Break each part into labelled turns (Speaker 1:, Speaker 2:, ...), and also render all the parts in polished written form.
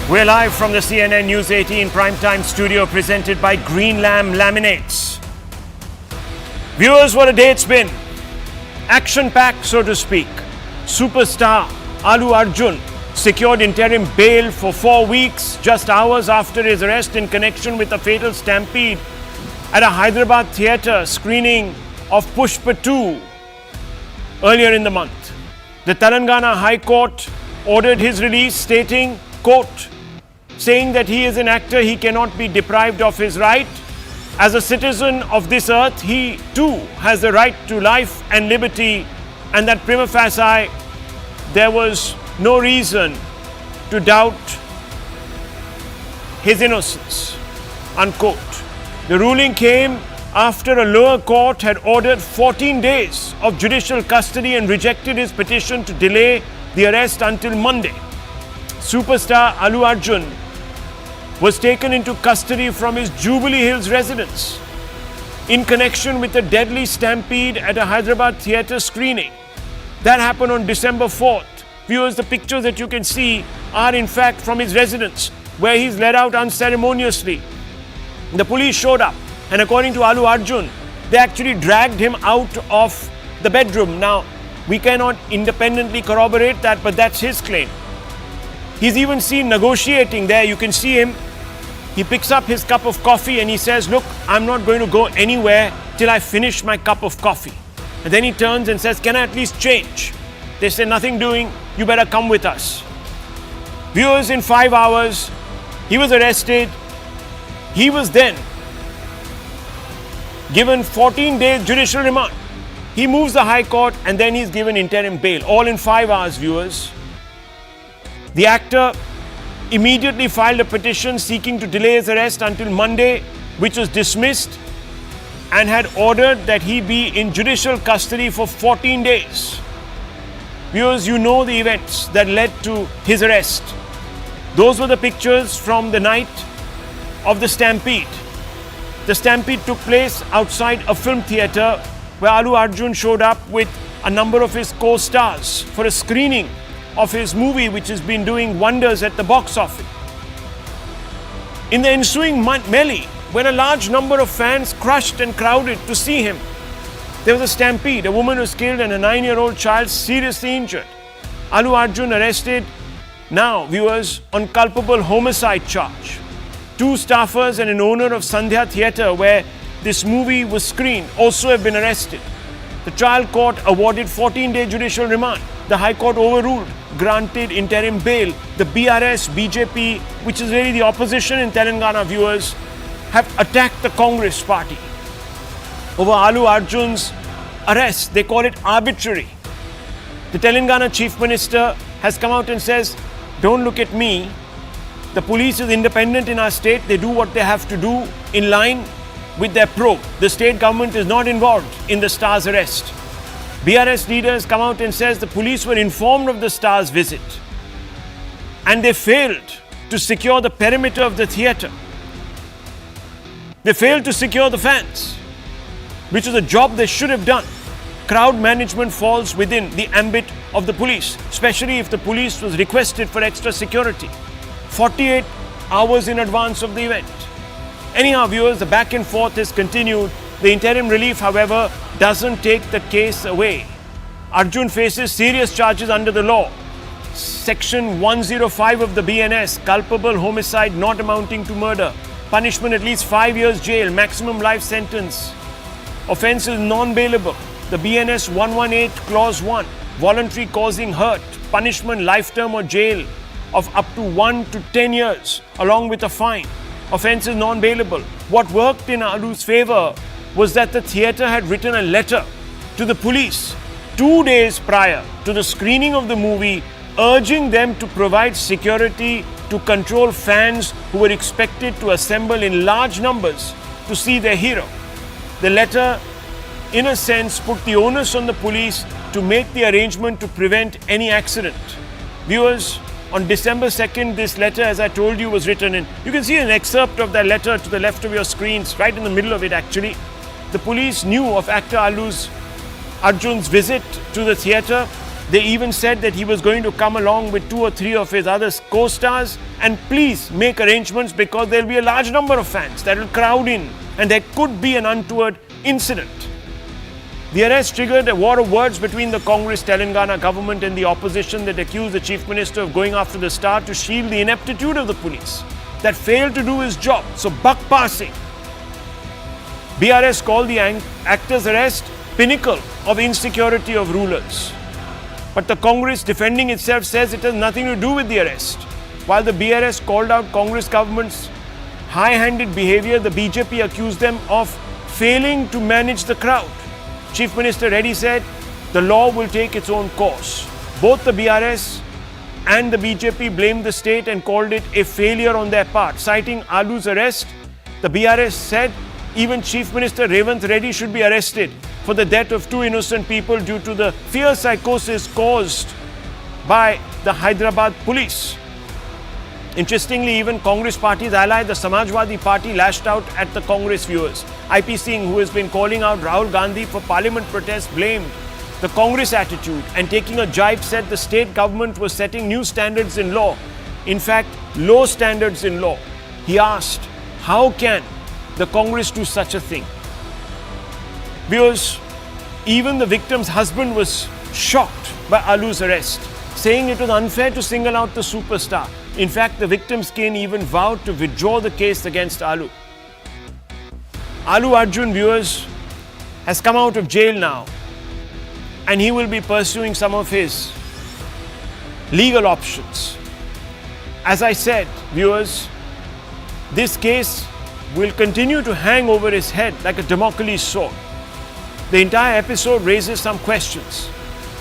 Speaker 1: We're live from the CNN News 18 primetime studio presented by Green Lamb Laminates. Viewers, what a day it's been. Action-packed, so to speak. Superstar Allu Arjun secured interim bail for 4 weeks, just hours after his arrest in connection with a fatal stampede at a Hyderabad theatre screening of Pushpa 2 earlier in the month. The Telangana High Court ordered his release, stating, quote, saying that he is an actor, he cannot be deprived of his right. As a citizen of this earth, he too has the right to life and liberty, and that prima facie, there was no reason to doubt his innocence, unquote. The ruling came after a lower court had ordered 14 days of judicial custody and rejected his petition to delay the arrest until Monday. Superstar Allu Arjun was taken into custody from his Jubilee Hills residence in connection with a deadly stampede at a Hyderabad theatre screening. That happened on December 4th. Viewers, the pictures that you can see are in fact from his residence, where he's led out unceremoniously. The police showed up, and according to Allu Arjun, they actually dragged him out of the bedroom. Now, we cannot independently corroborate that, but that's his claim. He's even seen negotiating there. You can see him. He picks up his cup of coffee and he says, look, I'm not going to go anywhere till I finish my cup of coffee. And then he turns and says, can I at least change? They say, nothing doing, you better come with us. Viewers, in 5 hours, he was arrested. He was then given 14 days judicial remand. He moves the High Court and then he's given interim bail, all in 5 hours, viewers. The actor immediately filed a petition seeking to delay his arrest until Monday, which was dismissed, and had ordered that he be in judicial custody for 14 days. Viewers, you know the events that led to his arrest. Those were the pictures from the night of the stampede. The stampede took place outside a film theatre where Allu Arjun showed up with a number of his co-stars for a screening of his movie, which has been doing wonders at the box office. In the ensuing melee, when a large number of fans crushed and crowded to see him, there was a stampede. A woman was killed and a 9-year-old child seriously injured. Allu Arjun arrested now, viewers, on culpable homicide charge. 2 staffers and an owner of Sandhya Theatre, where this movie was screened, also have been arrested. The trial court awarded 14-day judicial remand. The High Court overruled, granted interim bail. The BRS, BJP, which is really the opposition in Telangana, viewers, have attacked the Congress party over Allu Arjun's arrest. They call it arbitrary. The Telangana Chief Minister has come out and says, don't look at me. The police is independent in our state. They do what they have to do in line with their probe. The state government is not involved in the star's arrest. BRS leaders come out and says the police were informed of the star's visit and they failed to secure the perimeter of the theatre. They failed to secure the fans, which is a job they should have done. Crowd management falls within the ambit of the police, especially if the police was requested for extra security 48 hours in advance of the event. Anyhow, viewers, the back and forth has continued. The interim relief, however, doesn't take the case away. Arjun faces serious charges under the law. Section 105 of the BNS, culpable homicide not amounting to murder. Punishment at least 5 years jail, maximum life sentence. Offence is non-bailable. The BNS 118 clause 1, voluntary causing hurt, punishment life term or jail of up to 1 to 10 years, along with a fine. Offence is non-bailable. What worked in Allu's favour was that the theatre had written a letter to the police 2 days prior to the screening of the movie, urging them to provide security to control fans who were expected to assemble in large numbers to see their hero. The letter, in a sense, put the onus on the police to make the arrangement to prevent any accident. Viewers, on December 2nd, this letter, as I told you, was written in. You can see an excerpt of that letter to the left of your screens, right in the middle of it actually. The police knew of actor Allu Arjun's visit to the theatre They even said that he was going to come along with 2 or 3 of his other co-stars and please make arrangements because there'll be a large number of fans that will crowd in and there could be an untoward incident. The arrest triggered a war of words between the Congress Telangana government and the opposition that accused the Chief Minister of going after the star to shield the ineptitude of the police that failed to do his job. So buck passing. BRS called the actor's arrest pinnacle of insecurity of rulers. But the Congress defending itself says it has nothing to do with the arrest. While the BRS called out Congress government's high-handed behavior, the BJP accused them of failing to manage the crowd. Chief Minister Reddy said the law will take its own course. Both the BRS and the BJP blamed the state and called it a failure on their part. Citing Allu's arrest, the BRS said even Chief Minister Revanth Reddy should be arrested for the death of 2 innocent people due to the fear psychosis caused by the Hyderabad police. Interestingly, even Congress party's ally, the Samajwadi Party, lashed out at the Congress viewers. IP Singh, who has been calling out Rahul Gandhi for parliament protests, blamed the Congress attitude and taking a jibe said the state government was setting new standards in law. In fact, low standards in law. He asked, how can the Congress do such a thing? Because even the victim's husband was shocked by Allu's arrest, saying it was unfair to single out the superstar. In fact, the victim's kin even vowed to withdraw the case against Allu. Allu Arjun, viewers, has come out of jail now and he will be pursuing some of his legal options. As I said, viewers, this case will continue to hang over his head like a Damocles sword. The entire episode raises some questions.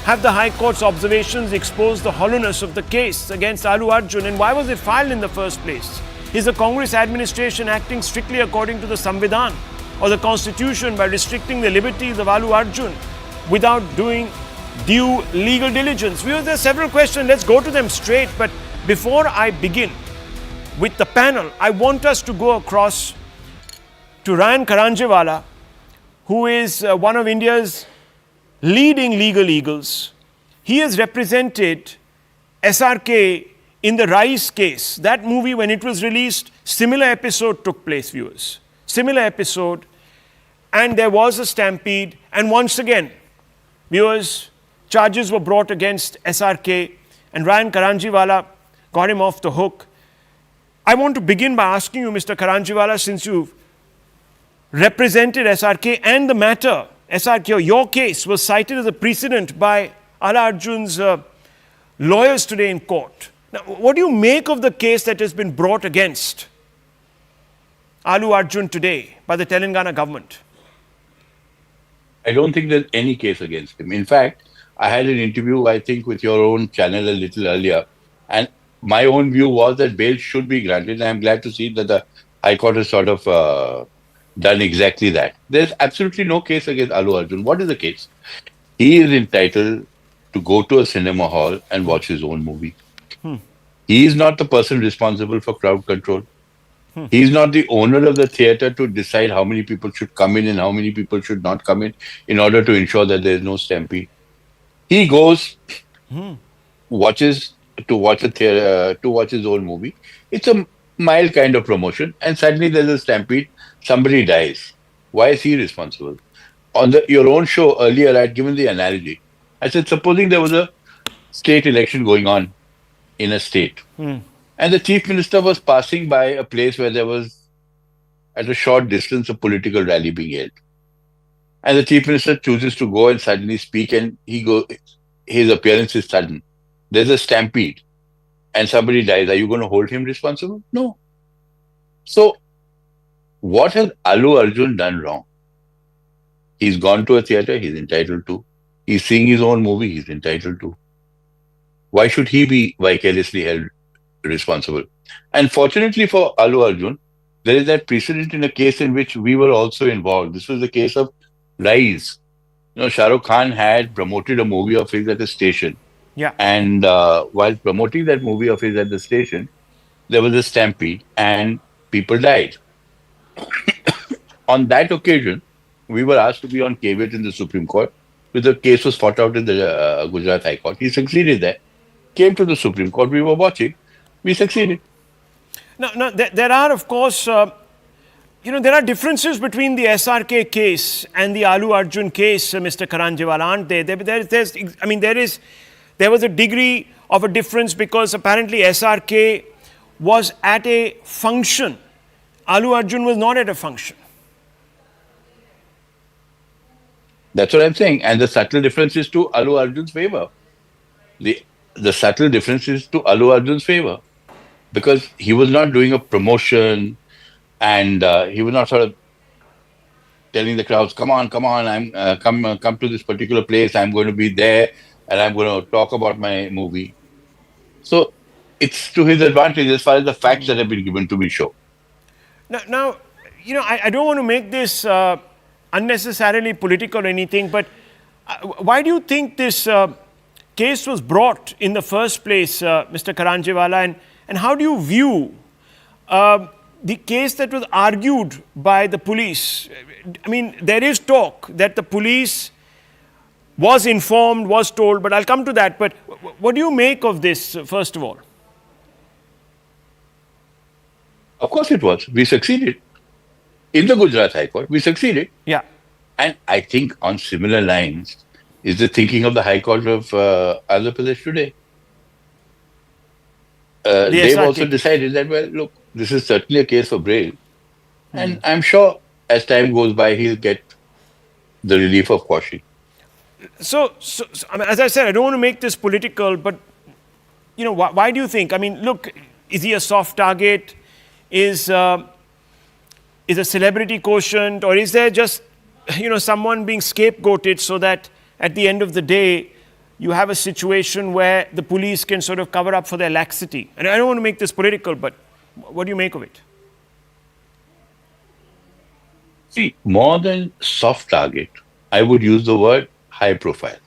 Speaker 1: Have the High Court's observations exposed the hollowness of the case against Allu Arjun and why was it filed in the first place? Is the Congress administration acting strictly according to the Samvidhan or the Constitution by restricting the liberties of Allu Arjun without doing due legal diligence? Viewers, there are several questions. Let's go to them straight. But before I begin with the panel, I want us to go across to Ryan Karanjewala, who is one of India's leading legal eagles. He has represented SRK in the Rice case. That movie, when it was released, similar episode took place, viewers. Similar episode. And there was a stampede. And once again, viewers, charges were brought against SRK. And Ryan Karanjewala got him off the hook. I want to begin by asking you, Mr. Karanjewala, since you've represented SRK and the matter, SRK, your case was cited as a precedent by Allu Arjun's lawyers today in court. Now, what do you make of the case that has been brought against Allu Arjun today by the Telangana government?
Speaker 2: I don't think there's any case against him. In fact, I had an interview, I think, with your own channel a little earlier, and my own view was that bail should be granted. And I'm glad to see that the High Court has sort of done exactly that. There's absolutely no case against Allu Arjun. What is the case? He is entitled to go to a cinema hall and watch his own movie. He is not the person responsible for crowd control. He is not the owner of the theater to decide how many people should come in and how many people should not come in order to ensure that there is no stampede. He goes, watches to watch to watch his own movie. It's a mild kind of promotion, and suddenly there's a stampede. Somebody dies. Why is he responsible? On your own show earlier, I had given the analogy. I said, supposing there was a state election going on in a state, and the chief minister was passing by a place where there was, at a short distance, a political rally being held. And the chief minister chooses to go and suddenly speak, and his appearance is sudden. There's a stampede, and somebody dies. Are you going to hold him responsible? No. So, what has Allu Arjun done wrong? He's gone to a theater, he's entitled to. He's seeing his own movie, he's entitled to. Why should he be vicariously held responsible? And fortunately for Allu Arjun, there is that precedent in a case in which we were also involved. This was the case of Rise. Shah Rukh Khan had promoted a movie of his at the station.
Speaker 1: Yeah.
Speaker 2: And while promoting that movie of his at the station, there was a stampede and people died. On that occasion, we were asked to be on caveat in the Supreme Court the case was fought out in the Gujarat High Court. He succeeded there. Came to the Supreme Court. We were watching. We succeeded.
Speaker 1: Now there are, of course, there are differences between the SRK case and the Allu Arjun case, Mr. Karanjewala, aren't there? There was a degree of a difference because apparently SRK was at a function. Allu Arjun was not at a function.
Speaker 2: That's what I'm saying. And the subtle difference is to Allu Arjun's favor. The subtle difference is to Allu Arjun's favor. Because he was not doing a promotion and he was not sort of telling the crowds, come on, I'm come to this particular place. I'm going to be there and I'm going to talk about my movie. So it's to his advantage as far as the facts that have been given to me show.
Speaker 1: Now, I don't want to make this unnecessarily political or anything, but why do you think this case was brought in the first place, Mr. Karanjewala, and how do you view the case that was argued by the police? I mean, there is talk that the police was informed, was told, but I'll come to that. But what do you make of this, first of all?
Speaker 2: Of course it was. We succeeded. In the Gujarat High Court, we succeeded.
Speaker 1: Yeah.
Speaker 2: And I think on similar lines is the thinking of the High Court of Andhra Pradesh today. They've also decided that, well, look, this is certainly a case for bail. And I'm sure as time goes by, he'll get the relief of quashing.
Speaker 1: So I mean, as I said, I don't want to make this political, but, why do you think? I mean, look, is he a soft target? Is a celebrity quotient? Or is there just, someone being scapegoated so that at the end of the day, you have a situation where the police can sort of cover up for their laxity? And I don't want to make this political, but what do you make of it?
Speaker 2: See, more than soft target, I would use the word high profile.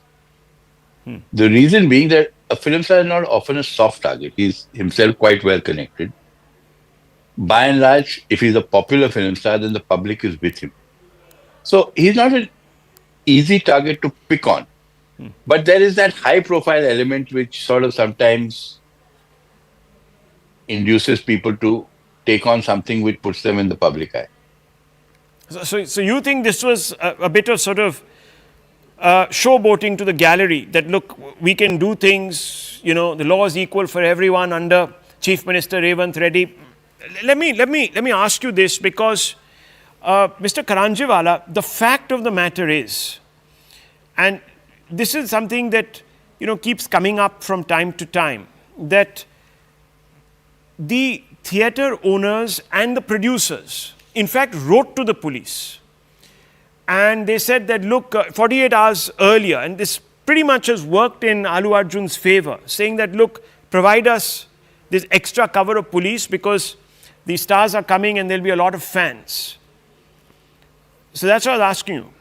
Speaker 2: The reason being that a film star is not often a soft target. He's himself quite well connected. By and large, if he's a popular film star, then the public is with him. So he's not an easy target to pick on. But there is that high profile element which sort of sometimes induces people to take on something which puts them in the public eye.
Speaker 1: So you think this was a bit of sort of showboating to the gallery, that look, we can do things, the law is equal for everyone under Chief Minister Revanth Reddy. Let me ask you this, because Mr. Karanjewala, the fact of the matter is, and this is something that keeps coming up from time to time, that the theatre owners and the producers in fact wrote to the police and they said that, look, 48 hours earlier, and this pretty much has worked in Allu Arjun's favor, saying that, look, provide us this extra cover of police because the stars are coming and there'll be a lot of fans. So that's what I was asking you.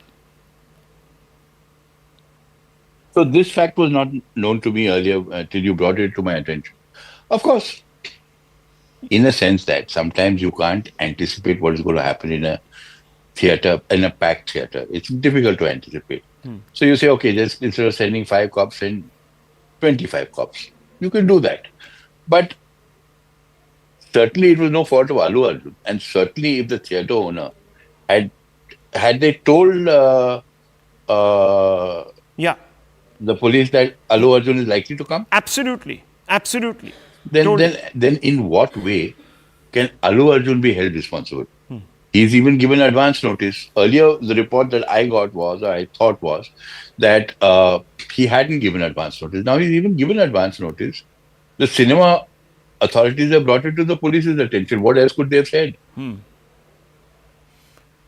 Speaker 2: So this fact was not known to me earlier till you brought it to my attention. Of course, in a sense that sometimes you can't anticipate what is going to happen in a theatre, in a packed theatre. It's difficult to anticipate. So you say, okay, just instead of sending 5 cops, send 25 cops. You can do that. But certainly it was no fault of Allu Arjun. And certainly if the theatre owner had they told the police that Allu Arjun is likely to come?
Speaker 1: Absolutely.
Speaker 2: Then in what way can Allu Arjun be held responsible? He's even given advance notice. Earlier, the report that I got was, or I thought was, that he hadn't given advance notice. Now he's even given advance notice. The cinema authorities have brought it to the police's attention. What else could they have said?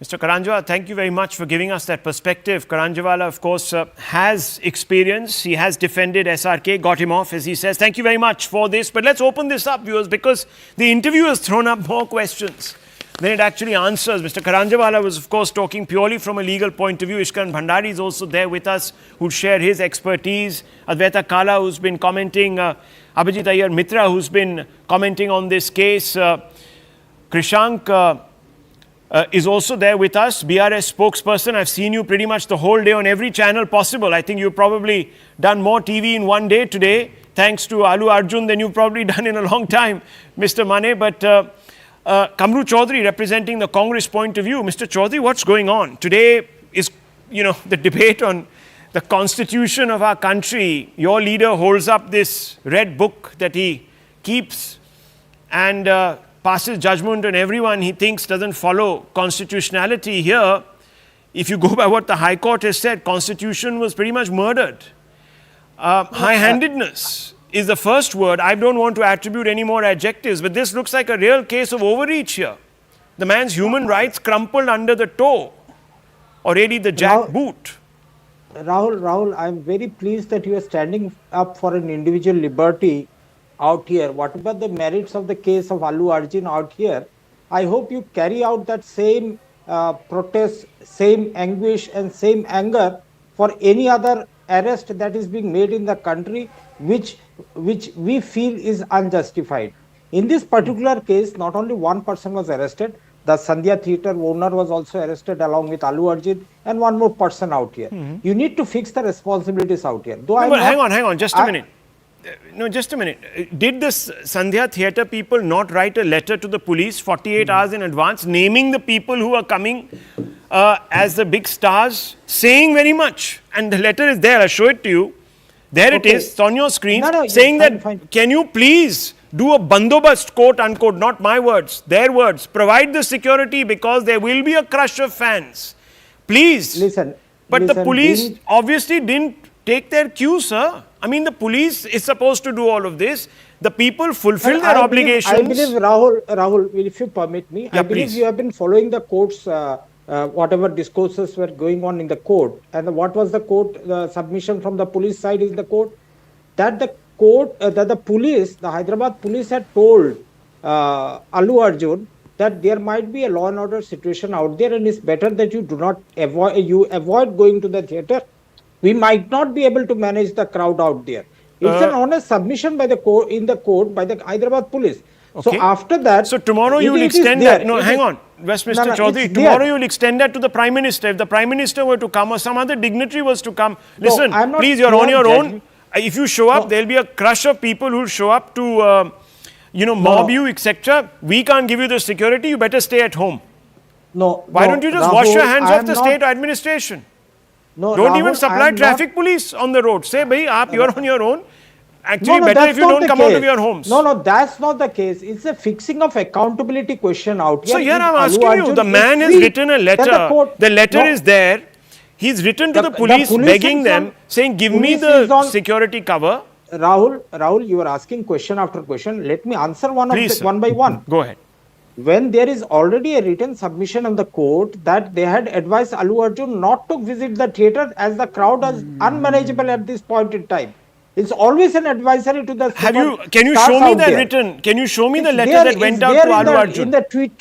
Speaker 1: Mr. Karanjewala, thank you very much for giving us that perspective. Karanjewala, of course, has experience. He has defended SRK, got him off, as he says. Thank you very much for this. But let's open this up, viewers, because the interview has thrown up more questions than it actually answers. Mr. Karanjewala was, of course, talking purely from a legal point of view. Ishkaran Bhandari is also there with us, who'll share his expertise. Advaita Kala, who's been commenting. Abhijit Iyer Mitra, who's been commenting on this case. Krishank is also there with us, BRS spokesperson. I've seen you pretty much the whole day on every channel possible. I think you've probably done more TV in one day today, thanks to Allu Arjun, than you've probably done in a long time, Mr. Mane. But Kamru Chaudhary representing the Congress point of view. Mr. Chaudhary, what's going on? Today is, the debate on the constitution of our country. Your leader holds up this red book that he keeps and passes judgment on everyone he thinks doesn't follow constitutionality. Here, if you go by what the High Court has said, constitution was pretty much murdered. High-handedness is the first word. I don't want to attribute any more adjectives, but this looks like a real case of overreach here. The man's human rights crumpled under the toe, or really the jackboot.
Speaker 3: Rahul, I'm very pleased that you are standing up for an individual liberty out here. Whatever the merits of the case of Allu Arjun out here, I hope you carry out that same protest, same anguish and same anger for any other arrest that is being made in the country, which we feel is unjustified. In this particular case, not only one person was arrested, the Sandhya Theatre owner was also arrested along with Allu Arjun and one more person out here. You need to fix the responsibilities out here.
Speaker 1: Though hang on, just a minute. No, just a minute. Did the Sandhya Theatre people not write a letter to the police 48 hours in advance, naming the people who are coming as the big stars, saying very much? And the letter is there, I'll show it to you. There it is, it's on your screen, saying that, can you please do a bandobast, quote unquote, not my words, their words, provide the security because there will be a crush of fans. Please.
Speaker 3: Listen.
Speaker 1: The police obviously didn't take their cue, sir. I mean, the police is supposed to do all of this. The people fulfill their obligations.
Speaker 3: I believe, Rahul, if you permit me, I believe you have been following the court's, whatever discourses were going on in the court. And what was the court submission from the police side in the court? That the court, that the police, the Hyderabad police had told Allu Arjun that there might be a law and order situation out there and it's better that you do not avoid going to the theatre. We might not be able to manage the crowd out there. It's an honest submission by the court in the court by the Hyderabad police. Okay. So after that,
Speaker 1: so tomorrow you will extend that. No, hang on, Westminster Chaudhary. Tomorrow you will extend that to the Prime Minister. If the Prime Minister were to come or some other dignitary was to come, listen, please, you're on your own. If you show up, there'll be a crush of people who'll show up to, mob you, etc. We can't give you the security. You better stay at home. Why don't you just wash your hands off the state administration? Don't even supply traffic police on the road. Say, bhai, you're on your own. Actually, better if you don't come out of your homes.
Speaker 3: No, that's not the case. It's a fixing of accountability question out here.
Speaker 1: So here I'm asking you, the man has written a letter. The letter is there. He's written to the police begging them, saying, give me the security cover.
Speaker 3: Rahul, you are asking question after question. Let me answer one by one.
Speaker 1: Go ahead.
Speaker 3: When there is already a written submission of the court that they had advised Allu Arjun not to visit the theatre as the crowd is unmanageable at this point in time. It's always an advisory to the.
Speaker 1: Can you show me that written? Can you show me the letter that went out to Allu Arjun?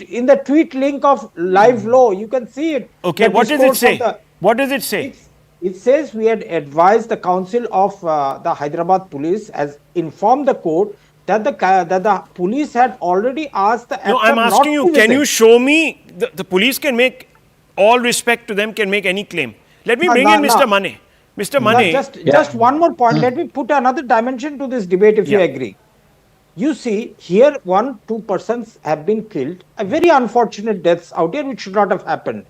Speaker 3: In the tweet link of Live Law, you can see it.
Speaker 1: Okay, what does it say? What does it say?
Speaker 3: It says we had advised the council of the Hyderabad police has informed the court that the police had already asked the actor.
Speaker 1: No, I'm asking you, can you show me, the police can make, all respect to them, can make any claim. Let me bring in Mr. Mane. Mr. Mane.
Speaker 3: Just one more point. Let me put another dimension to this debate if you agree. You see, here 1-2 persons have been killed. A very unfortunate deaths out here which should not have happened.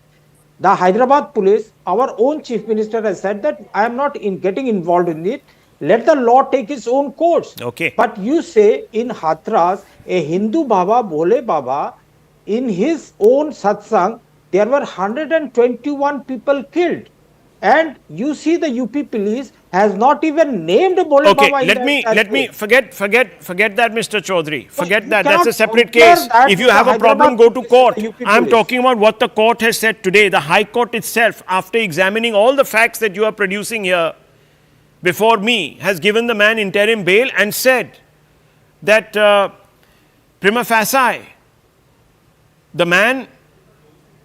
Speaker 3: The Hyderabad police, our own chief minister has said that I am not getting involved in it. Let the law take its own course.
Speaker 1: Okay.
Speaker 3: But you say in Hathras, a Hindu Baba, Bhole Baba, in his own satsang, there were 121 people killed. And you see the UP police has not even named Bhole Baba.
Speaker 1: Okay, let me forget that, Mr. Chaudhary. Forget that. That's a separate case. If you have a problem, go to court. I'm talking about what the court has said today. The High Court itself, after examining all the facts that you are producing here before me, has given the man interim bail and said that prima facie, the man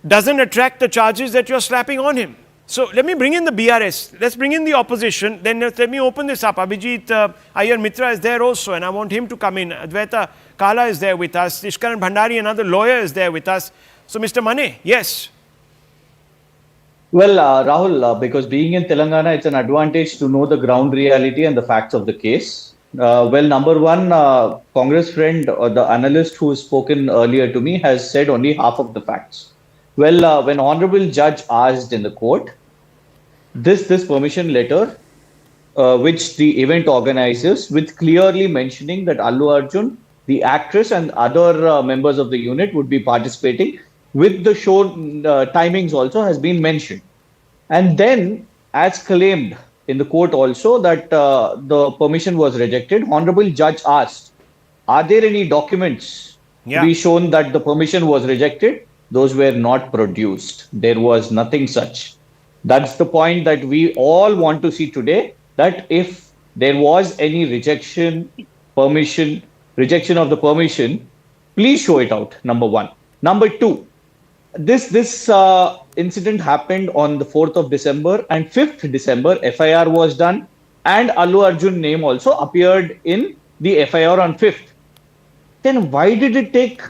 Speaker 1: doesn't attract the charges that you're slapping on him. So let me bring in the BRS. Let's bring in the opposition. Then let me open this up. Abhijit Iyer Mitra is there also, and I want him to come in. Advaita Kala is there with us. Ishkaran Bhandari, another lawyer, is there with us. So, Mr. Mane, yes.
Speaker 4: Well, Rahul, because being in Telangana, it's an advantage to know the ground reality and the facts of the case. Well, number one, Congress friend or the analyst who has spoken earlier to me has said only half of the facts. Well, when Honorable Judge asked in the court, this permission letter, which the event organizers, with clearly mentioning that Allu Arjun, the actress, and other members of the unit would be participating, with the show timings also has been mentioned. And then, as claimed in the court also, that the permission was rejected, Honorable Judge asked, are there any documents to
Speaker 1: Yeah.
Speaker 4: be shown that the permission was rejected? Those were not produced. There was nothing such. That's the point that we all want to see today, that if there was any rejection of the permission, please show it out, number one. Number two, this incident happened on the 4th of December, and 5th December FIR was done, and Allu Arjun name also appeared in the FIR on 5th. Then why did it take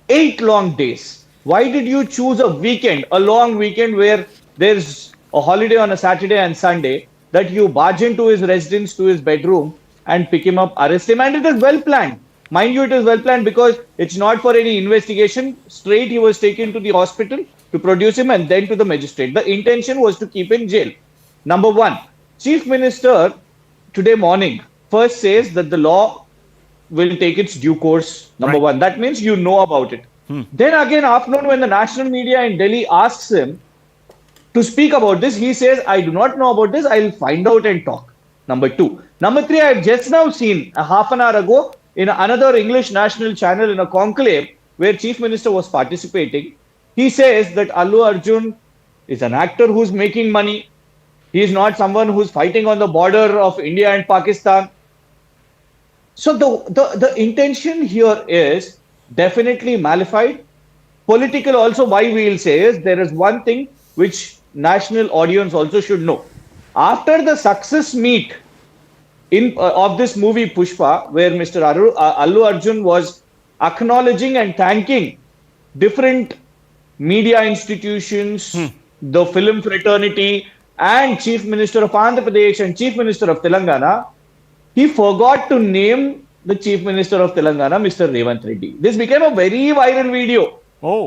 Speaker 4: 8 long days? Why did you choose a weekend, a long weekend where there's a holiday on a Saturday and Sunday, that you barge into his residence, to his bedroom, and pick him up, arrest him? And it is well planned. Mind you, it is well planned because it's not for any investigation. Straight, he was taken to the hospital to produce him and then to the magistrate. The intention was to keep in jail. Number one, Chief Minister today morning first says that the law will take its due course. Number
Speaker 1: Right.
Speaker 4: one, that means you know about it. Then again, afternoon, when the national media in Delhi asks him to speak about this, he says, I do not know about this. I'll find out and talk. Number two. Number three, I've just now seen a half an hour ago in another English national channel in a conclave where Chief Minister was participating. He says that Allu Arjun is an actor who's making money. He is not someone who's fighting on the border of India and Pakistan. So the intention here is definitely malified. Political also, why we will say is, there is one thing which national audience also should know. After the success meet of this movie Pushpa, where Mr. Allu Arjun was acknowledging and thanking different media institutions, the film fraternity, and Chief Minister of Andhra Pradesh and Chief Minister of Telangana, he forgot to name the Chief Minister of Telangana, Mr. Revanth Reddy. This became a very viral video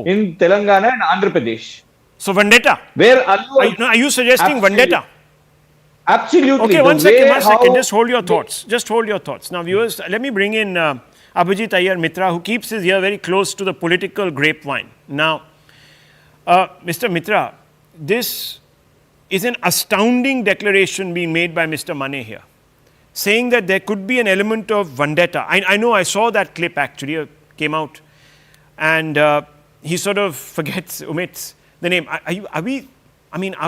Speaker 4: in Telangana and Andhra Pradesh.
Speaker 1: So, vendetta.
Speaker 4: Where
Speaker 1: Are you suggesting vendetta?
Speaker 4: Absolutely.
Speaker 1: Okay, one second. Just hold your thoughts. Just hold your thoughts. Now, viewers, let me bring in Abhijit Iyer Mitra, who keeps his ear very close to the political grapevine. Now, Mr. Mitra, this is an astounding declaration being made by Mr. Mane here, saying that there could be an element of vendetta. I know, I saw that clip actually, came out, and he sort of omits the name. Are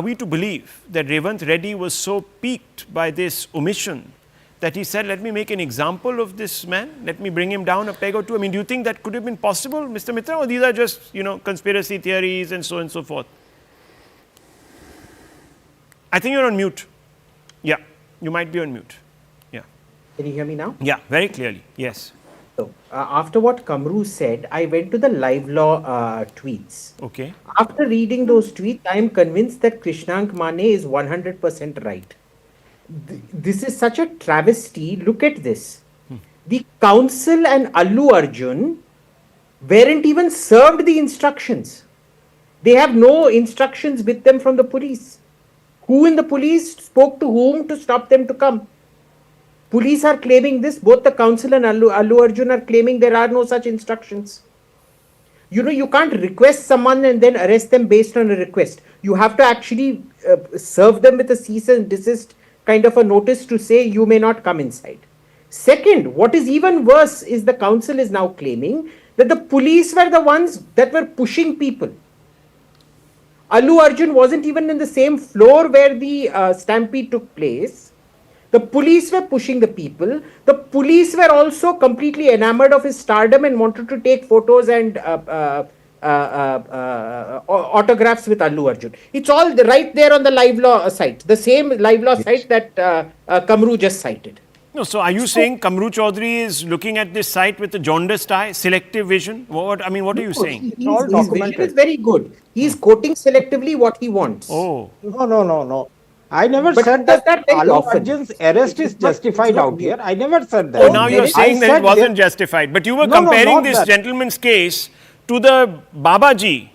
Speaker 1: we to believe that Revanth Reddy was so piqued by this omission that he said, let me make an example of this man, let me bring him down a peg or two? I mean, do you think that could have been possible, Mr. Mitra, or these are just, conspiracy theories and so forth? I think you're on mute. Yeah, you might be on mute. Yeah.
Speaker 5: Can you hear me now?
Speaker 1: Yeah, very clearly. Yes.
Speaker 5: So, after what Kamru said, I went to the live law tweets.
Speaker 1: Okay.
Speaker 5: After reading those tweets, I am convinced that Krishnank Mane is 100% right. This is such a travesty. Look at this. The council and Allu Arjun weren't even served the instructions. They have no instructions with them from the police. Who in the police spoke to whom to stop them to come? Police are claiming this. Both the council and Allu Arjun are claiming there are no such instructions. You can't request someone and then arrest them based on a request. You have to actually serve them with a cease and desist kind of a notice to say you may not come inside. Second, what is even worse is the council is now claiming that the police were the ones that were pushing people. Allu Arjun wasn't even in the same floor where the stampede took place. The police were pushing the people. The police were also completely enamored of his stardom and wanted to take photos and autographs with Allu Arjun. It's all right there on the live law site, the same live law site that Kamru just cited.
Speaker 1: No, so are you saying Kamru Chaudhary is looking at this site with a jaundiced eye, selective vision? What are you saying?
Speaker 3: all
Speaker 5: His vision
Speaker 3: documented.
Speaker 5: is very good. He's quoting selectively what he wants.
Speaker 1: Oh,
Speaker 3: No. I never
Speaker 5: But
Speaker 3: said
Speaker 5: he does
Speaker 3: that
Speaker 5: that very
Speaker 3: Allu
Speaker 5: often.
Speaker 3: Arjun's arrest is
Speaker 5: It's not-
Speaker 3: justified
Speaker 5: it's not
Speaker 3: out
Speaker 5: new.
Speaker 3: here. I never said that.
Speaker 1: oh, now you're
Speaker 5: there is-
Speaker 1: saying that
Speaker 3: I
Speaker 1: it
Speaker 3: said
Speaker 1: wasn't
Speaker 3: there-
Speaker 1: justified. But you were
Speaker 3: No,
Speaker 1: comparing
Speaker 3: not
Speaker 1: this
Speaker 3: that.
Speaker 1: gentleman's case to the Babaji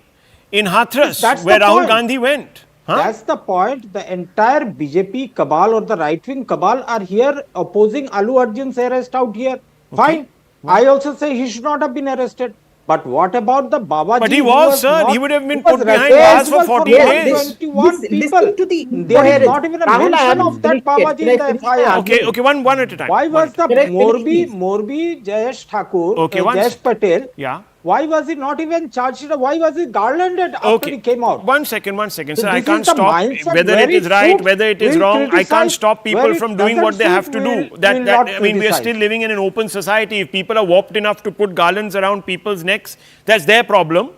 Speaker 1: in Hathras,
Speaker 3: That's
Speaker 1: where
Speaker 3: the
Speaker 1: Rahul
Speaker 3: point.
Speaker 1: Gandhi went. Huh?
Speaker 3: That's the point. The entire BJP cabal or the right-wing cabal are here opposing Allu Arjun's arrest out here. Fine. I also say he should not have been arrested. But what about the Babaji?
Speaker 1: But he
Speaker 3: who
Speaker 1: was, sir.
Speaker 3: not-
Speaker 1: He would have been
Speaker 3: who was
Speaker 1: put behind
Speaker 3: responsible
Speaker 1: bars for 40
Speaker 3: more
Speaker 1: days.
Speaker 3: than 21 people.
Speaker 5: Listen to the
Speaker 3: There is
Speaker 5: incoherence.
Speaker 3: not even a
Speaker 5: Rahul, I
Speaker 3: mention
Speaker 5: haven't
Speaker 3: of that
Speaker 5: finished yet.
Speaker 3: Babaji
Speaker 5: Can
Speaker 3: in
Speaker 5: I
Speaker 3: the
Speaker 5: finish my
Speaker 3: FIR.
Speaker 5: argument?
Speaker 1: Okay, one at a time.
Speaker 3: Why was the
Speaker 5: Can I finish, please?
Speaker 3: Morbi Jayesh Thakur,
Speaker 1: Okay, one
Speaker 3: Jayesh Patel,
Speaker 1: Yeah.
Speaker 3: why was he not even charged? Why was he garlanded after
Speaker 1: Okay.
Speaker 3: he came out?
Speaker 1: One second,
Speaker 3: So
Speaker 1: sir. I
Speaker 3: this
Speaker 1: can't
Speaker 3: is the
Speaker 1: stop
Speaker 3: mindset
Speaker 1: whether
Speaker 3: where
Speaker 1: it is
Speaker 3: it
Speaker 1: right,
Speaker 3: suits,
Speaker 1: whether it is
Speaker 3: we'll
Speaker 1: wrong. I can't
Speaker 3: criticize.
Speaker 1: stop people
Speaker 3: Where it
Speaker 1: from doing what
Speaker 3: doesn't
Speaker 1: they have
Speaker 3: suit,
Speaker 1: to
Speaker 3: we'll
Speaker 1: do. That
Speaker 3: not
Speaker 1: I mean, we are
Speaker 3: criticize.
Speaker 1: still living in an open society. If people are warped enough to put garlands around people's necks, that's their problem.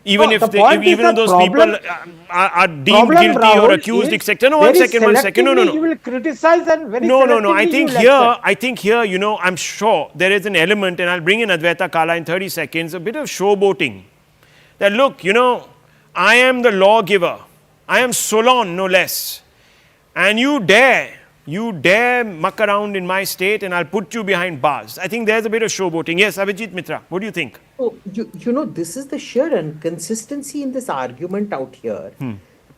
Speaker 1: Even
Speaker 3: No,
Speaker 1: if
Speaker 3: the
Speaker 1: they,
Speaker 3: point is
Speaker 1: even
Speaker 3: the
Speaker 1: if those
Speaker 3: problem-
Speaker 1: people are deemed
Speaker 3: Problem,
Speaker 1: guilty or
Speaker 3: Rahul,
Speaker 1: accused,
Speaker 3: is
Speaker 1: etc. No,
Speaker 3: very
Speaker 1: one second. No,
Speaker 3: selectively You will criticize and very
Speaker 1: No. I
Speaker 3: selectively
Speaker 1: think
Speaker 3: you will
Speaker 1: here,
Speaker 3: accept.
Speaker 1: I'm sure there is an element, and I'll bring in Advaita Kala in 30 seconds, a bit of showboating. That look, I am the lawgiver. I am Solon, no less. And you dare muck around in my state, and I'll put you behind bars. I think there's a bit of showboating. Yes, Abhijit Mitra, what do you think?
Speaker 5: So, this is the sheer inconsistency in this argument out here.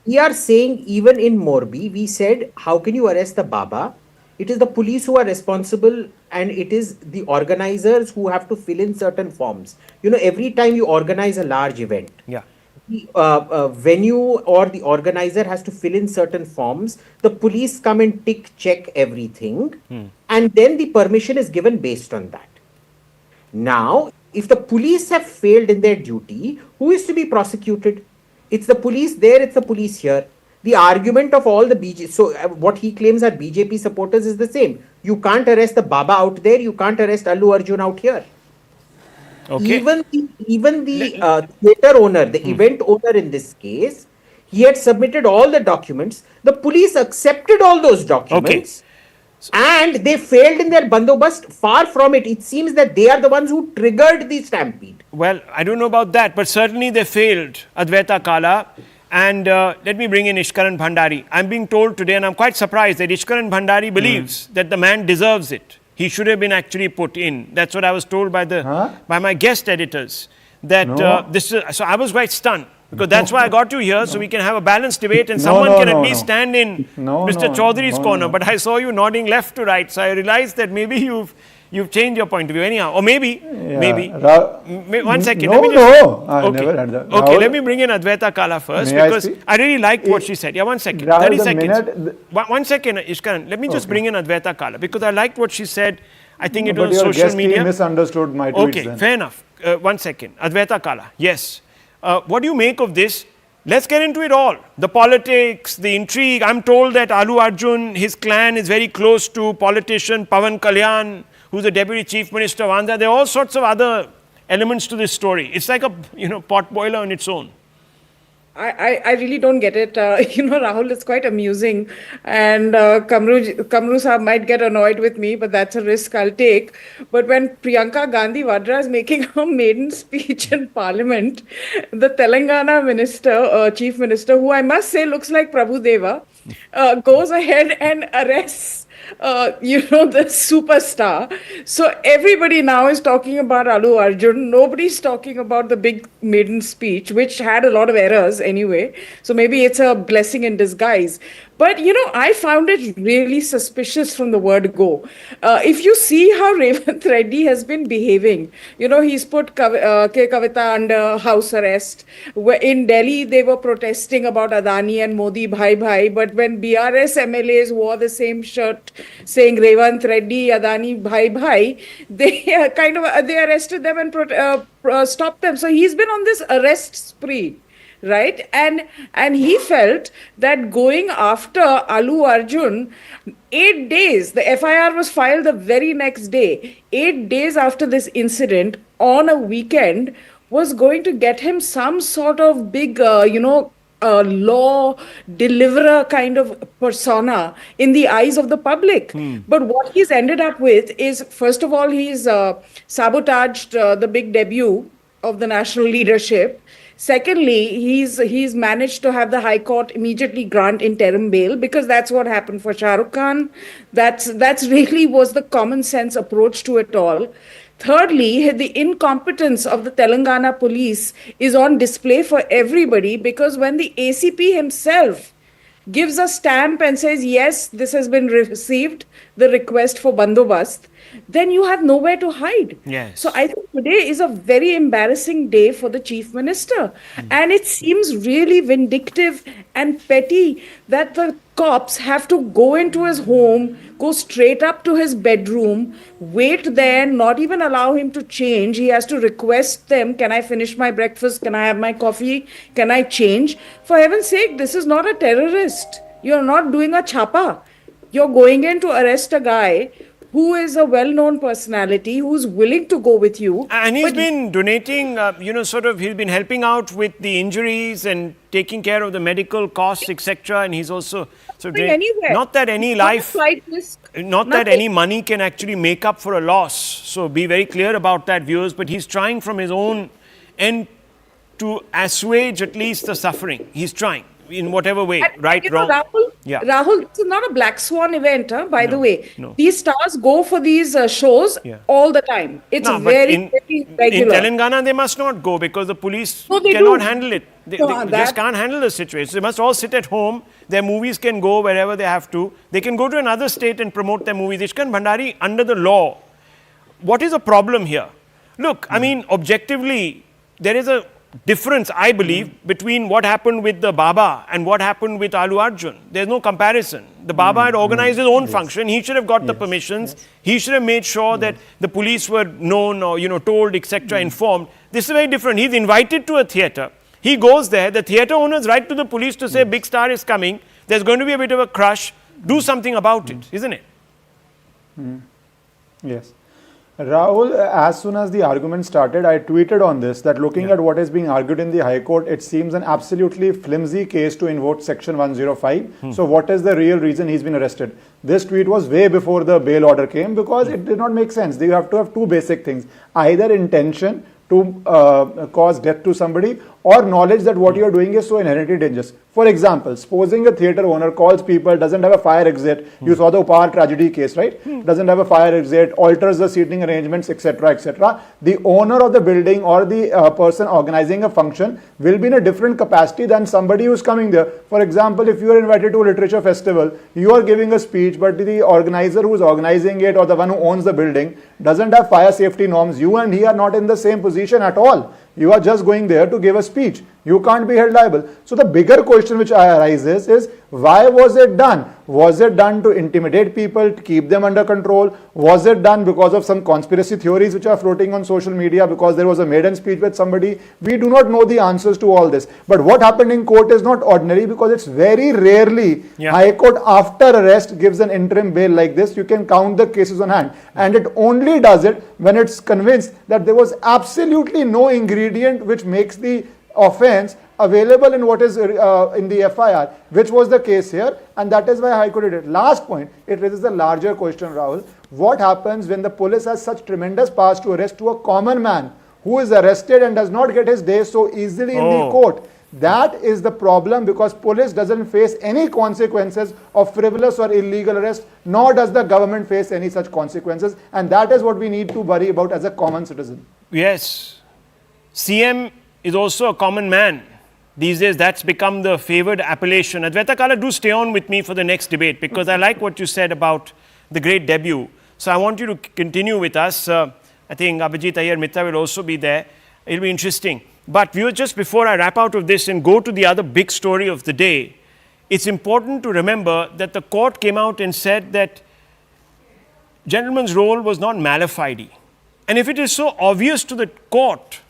Speaker 5: We are saying, even in Morbi, we said, how can you arrest the Baba? It is the police who are responsible, and it is the organizers who have to fill in certain forms. Every time you organize a large event,
Speaker 1: Yeah.
Speaker 5: the venue or the organizer has to fill in certain forms. The police come and check everything, and then the permission is given based on that. Now, if the police have failed in their duty, who is to be prosecuted? It's the police there, it's the police here. The argument of all the BJP, so what he claims are BJP supporters is the same. You can't arrest the Baba out there, you can't arrest Allu Arjun out here.
Speaker 1: Okay.
Speaker 5: Even the theatre owner, the event owner in this case, he had submitted all the documents. The police accepted all those documents. And they failed in their bandobast. Far from it. It seems that they are the ones who triggered the stampede.
Speaker 1: Well, I don't know about that, but certainly they failed, Advaita Kala. And let me bring in Ishkaran Bhandari. I'm being told today, and I'm quite surprised that Ishkaran Bhandari believes that the man deserves it. He should have been actually put in. That's what I was told by my guest editors. That so I was quite stunned. Because that's why I got you here, so we can have a balanced debate and someone can at least stand in Mr. Chaudhary's corner. But I saw you nodding left to right, so I realized that maybe you've changed your point of view. Anyhow, or maybe. One second.
Speaker 6: I
Speaker 1: okay.
Speaker 6: never had that.
Speaker 1: Okay,
Speaker 6: Rahul,
Speaker 1: let me bring in Advaita Kala first,
Speaker 6: May I
Speaker 1: because
Speaker 6: speak?
Speaker 1: I really liked what she said. Yeah, 1 second.
Speaker 6: Rahul,
Speaker 1: 30
Speaker 6: the
Speaker 1: seconds.
Speaker 6: minute-
Speaker 1: 1 second, Ishkaran. Let me just bring in Advaita Kala, because I liked what she said. I think it
Speaker 6: but
Speaker 1: was
Speaker 6: your
Speaker 1: on social
Speaker 6: guest
Speaker 1: media.
Speaker 6: misunderstood my tweets
Speaker 1: Okay,
Speaker 6: then.
Speaker 1: fair enough. 1 second. Advaita Kala, yes. What do you make of this? Let's get into it all. The politics, the intrigue. I'm told that Allu Arjun, his clan is very close to politician Pawan Kalyan, who's the deputy chief minister of Andhra. There are all sorts of other elements to this story. It's like a pot boiler on its own.
Speaker 7: I really don't get it. Rahul, it's quite amusing. And Kamru Saab might get annoyed with me, but that's a risk I'll take. But when Priyanka Gandhi Vadra is making a maiden speech in Parliament, the Telangana minister, chief minister, who I must say looks like Prabhu Deva, goes ahead and arrests the superstar. So everybody now is talking about Allu Arjun. Nobody's talking about the big maiden speech, which had a lot of errors anyway. So maybe it's a blessing in disguise. But, I found it really suspicious from the word go. If you see how Revanth Reddy has been behaving, he's put K. Kavita under house arrest. In Delhi, they were protesting about Adani and Modi bhai bhai. But when BRS MLAs wore the same shirt saying Revanth Reddy, Adani bhai bhai, they arrested them and stopped them. So he's been on this arrest spree. Right, and he felt that going after Allu Arjun, 8 days, the FIR was filed the very next day, 8 days after this incident on a weekend, was going to get him some sort of big, a law deliverer kind of persona in the eyes of the public. But what he's ended up with is, first of all, he's sabotaged the big debut of the national leadership. Secondly, he's managed to have the High Court immediately grant interim bail, because that's what happened for Shah Rukh Khan. That's really was the common sense approach to it all. Thirdly, the incompetence of the Telangana police is on display for everybody, because when the ACP himself gives a stamp and says, yes, this has been received, the request for bandobast, then you have nowhere to hide.
Speaker 1: Yes.
Speaker 7: So I think today is a very embarrassing day for the chief minister. And it seems really vindictive and petty that the cops have to go into his home, go straight up to his bedroom, wait there, not even allow him to change. He has to request them, can I finish my breakfast? Can I have my coffee? Can I change? For heaven's sake, this is not a terrorist. You're not doing a chapa. You're going in to arrest a guy who is a well-known personality, who's willing to go with you.
Speaker 1: And he's been donating, he's been helping out with the injuries and taking care of the medical costs, etc. And he's also not that any life, not that any money can actually make up for a loss. So be very clear about that, viewers. But he's trying from his own end to assuage at least the suffering. He's trying in whatever way, right, wrong.
Speaker 7: Rahul, this is not a black swan event, by the way.
Speaker 1: No.
Speaker 7: These stars go for these shows all the time. It's very regular.
Speaker 1: In Telangana, they must not go because the police
Speaker 7: they
Speaker 1: cannot
Speaker 7: do.
Speaker 1: handle it. They just can't handle the situation. They must all sit at home. Their movies can go wherever they have to. They can go to another state and promote their movies. Ishkan Bhandari, under the law, what is the problem here? Look, I mean, objectively, there is a difference, I believe, between what happened with the Baba and what happened with Allu Arjun. There's no comparison. The Baba had organized his own function. He should have got the permissions. He should have made sure that the police were known or, told, etc., informed. This is very different. He's invited to a theatre. He goes there. The theatre owners write to the police to say, big star is coming. There's going to be a bit of a crush. Do something about it, isn't it?
Speaker 6: Yes. Rahul, as soon as the argument started, I tweeted on this that looking at what is being argued in the High Court, it seems an absolutely flimsy case to invoke Section 105. So what is the real reason he's been arrested? This tweet was way before the bail order came because it did not make sense. You have to have two basic things. Either intention to cause death to somebody or knowledge that what you are doing is so inherently dangerous. For example, supposing a theatre owner calls people, doesn't have a fire exit. You saw the Upar tragedy case, right? Doesn't have a fire exit, alters the seating arrangements, etc., etc. The owner of the building or the person organizing a function will be in a different capacity than somebody who's coming there. For example, if you are invited to a literature festival, you are giving a speech, but the organizer who's organizing it or the one who owns the building doesn't have fire safety norms. You and he are not in the same position at all. You are just going there to give a speech. You can't be held liable. So the bigger question which arises is, why was it done? Was it done to intimidate people, to keep them under control? Was it done because of some conspiracy theories which are floating on social media because there was a maiden speech with somebody? We do not know the answers to all this. But what happened in court is not ordinary because it's very rarely High Court after arrest gives an interim bail like this. You can count the cases on hand. And it only does it when it's convinced that there was absolutely no ingredient which makes the offense available in what is in the FIR, which was the case here, and that is why High Court did it. Last point, it raises a larger question, Rahul. What happens when the police has such tremendous powers to arrest to a common man who is arrested and does not get his day so easily in the court? That is the problem because police doesn't face any consequences of frivolous or illegal arrest, nor does the government face any such consequences, and that is what we need to worry about as a common citizen.
Speaker 1: Yes. CM is also a common man. These days, that's become the favored appellation. Advaita Kala, do stay on with me for the next debate because I like what you said about the great debut. So I want you to continue with us. I think Abhijit Iyer Mitra will also be there. It'll be interesting. But viewers, just before I wrap out of this and go to the other big story of the day, it's important to remember that the court came out and said that gentleman's role was not mala fide. And if it is so obvious to the court,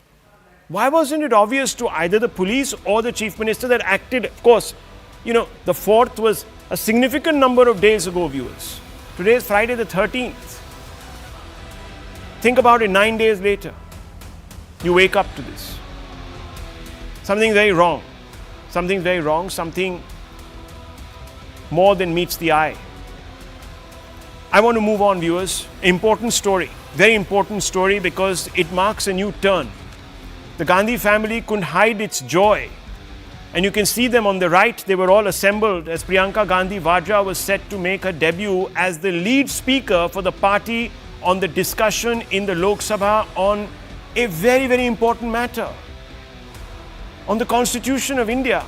Speaker 1: why wasn't it obvious to either the police or the chief minister that acted? Of course, the 4th was a significant number of days ago, viewers. Today is Friday the 13th. Think about it, 9 days later. You wake up to this. Something very wrong. something's very wrong, something more than meets the eye. I want to move on, viewers. Important story, very important story, because it marks a new turn. The Gandhi family couldn't hide its joy. And you can see them on the right. They were all assembled as Priyanka Gandhi Vadra was set to make her debut as the lead speaker for the party on the discussion in the Lok Sabha on a very, very important matter, on the Constitution of India,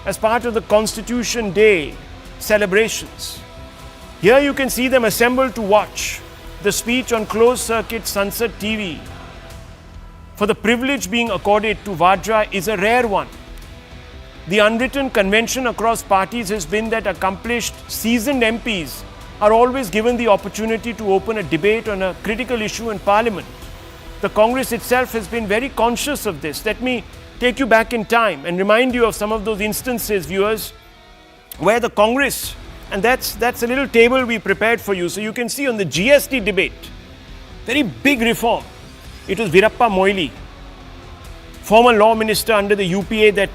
Speaker 1: as part of the Constitution Day celebrations. Here you can see them assembled to watch the speech on closed-circuit Sansad TV. For the privilege being accorded to Vadra is a rare one. The unwritten convention across parties has been that accomplished, seasoned MPs are always given the opportunity to open a debate on a critical issue in Parliament. The Congress itself has been very conscious of this. Let me take you back in time and remind you of some of those instances, viewers, where the Congress, and that's a little table we prepared for you. So you can see on the GST debate, very big reform. It was Virappa Moily, former law minister under the UPA, that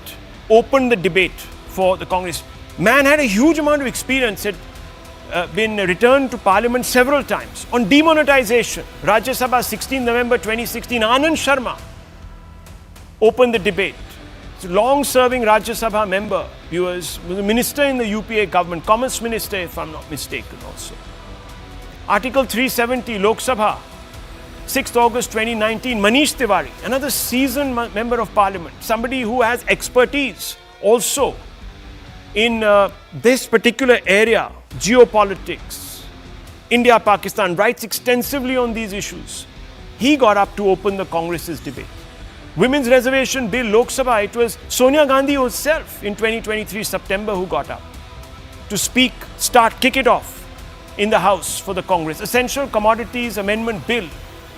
Speaker 1: opened the debate for the Congress. Man had a huge amount of experience, had been returned to Parliament several times. On demonetization, Rajya Sabha, 16 November 2016, Anand Sharma opened the debate. It's a long-serving Rajya Sabha member, viewers, was a minister in the UPA government, Commerce Minister if I'm not mistaken also. Article 370, Lok Sabha, 6th August 2019, Manish Tiwari, another seasoned member of Parliament, somebody who has expertise also in this particular area, geopolitics, India-Pakistan, writes extensively on these issues. He got up to open the Congress's debate. Women's Reservation Bill, Lok Sabha, it was Sonia Gandhi herself in 2023 September who got up to speak, kick it off in the House for the Congress. Essential Commodities Amendment Bill,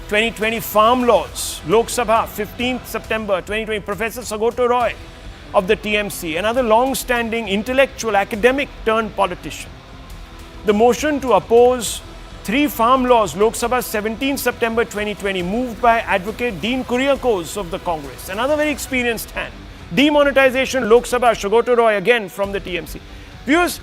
Speaker 1: 2020 Farm Laws, Lok Sabha, 15th September 2020, Professor Sagoto Roy of the TMC, another long-standing intellectual, academic turned politician. The motion to oppose 3 farm laws, Lok Sabha, 17th September 2020, moved by Advocate Dean Kuriakose of the Congress, another very experienced hand. Demonetization, Lok Sabha, Sagoto Roy again from the TMC. Viewers,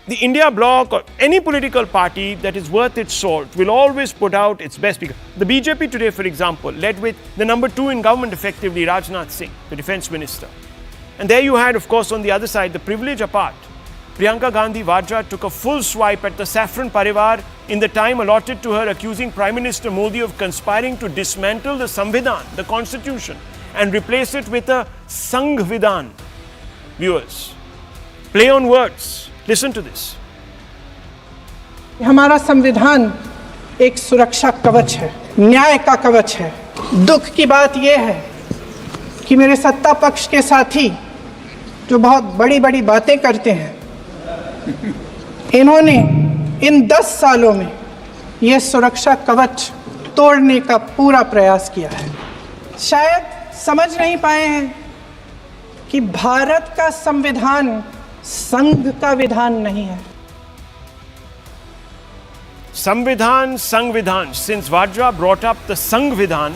Speaker 1: the India bloc or any political party that is worth its salt will always put out its best speaker. The BJP today, for example, led with the number 2 in government effectively, Rajnath Singh, the defense minister. And there you had, of course, on the other side, the privilege apart, Priyanka Gandhi Vadra took a full swipe at the Saffron Parivar in the time allotted to her, accusing Prime Minister Modi of conspiring to dismantle the Samvidhan, the constitution, and replace it with a Sangvidhan. Viewers, play on words. Listen to this.
Speaker 8: हमारा संविधान एक सुरक्षा कवच है, न्याय का कवच है। दुख की बात यह है कि मेरे सत्ता पक्ष के साथी जो बहुत बड़ी-बड़ी बातें करते हैं, इन्होंने इन 10 सालों में यह सुरक्षा कवच तोड़ने का पूरा प्रयास किया है। शायद समझ नहीं पाए हैं कि भारत का संविधान संघ का विधान नहीं है।
Speaker 1: Samvidhan, Sangvidhan. Since Vadra brought up the Sangvidhan,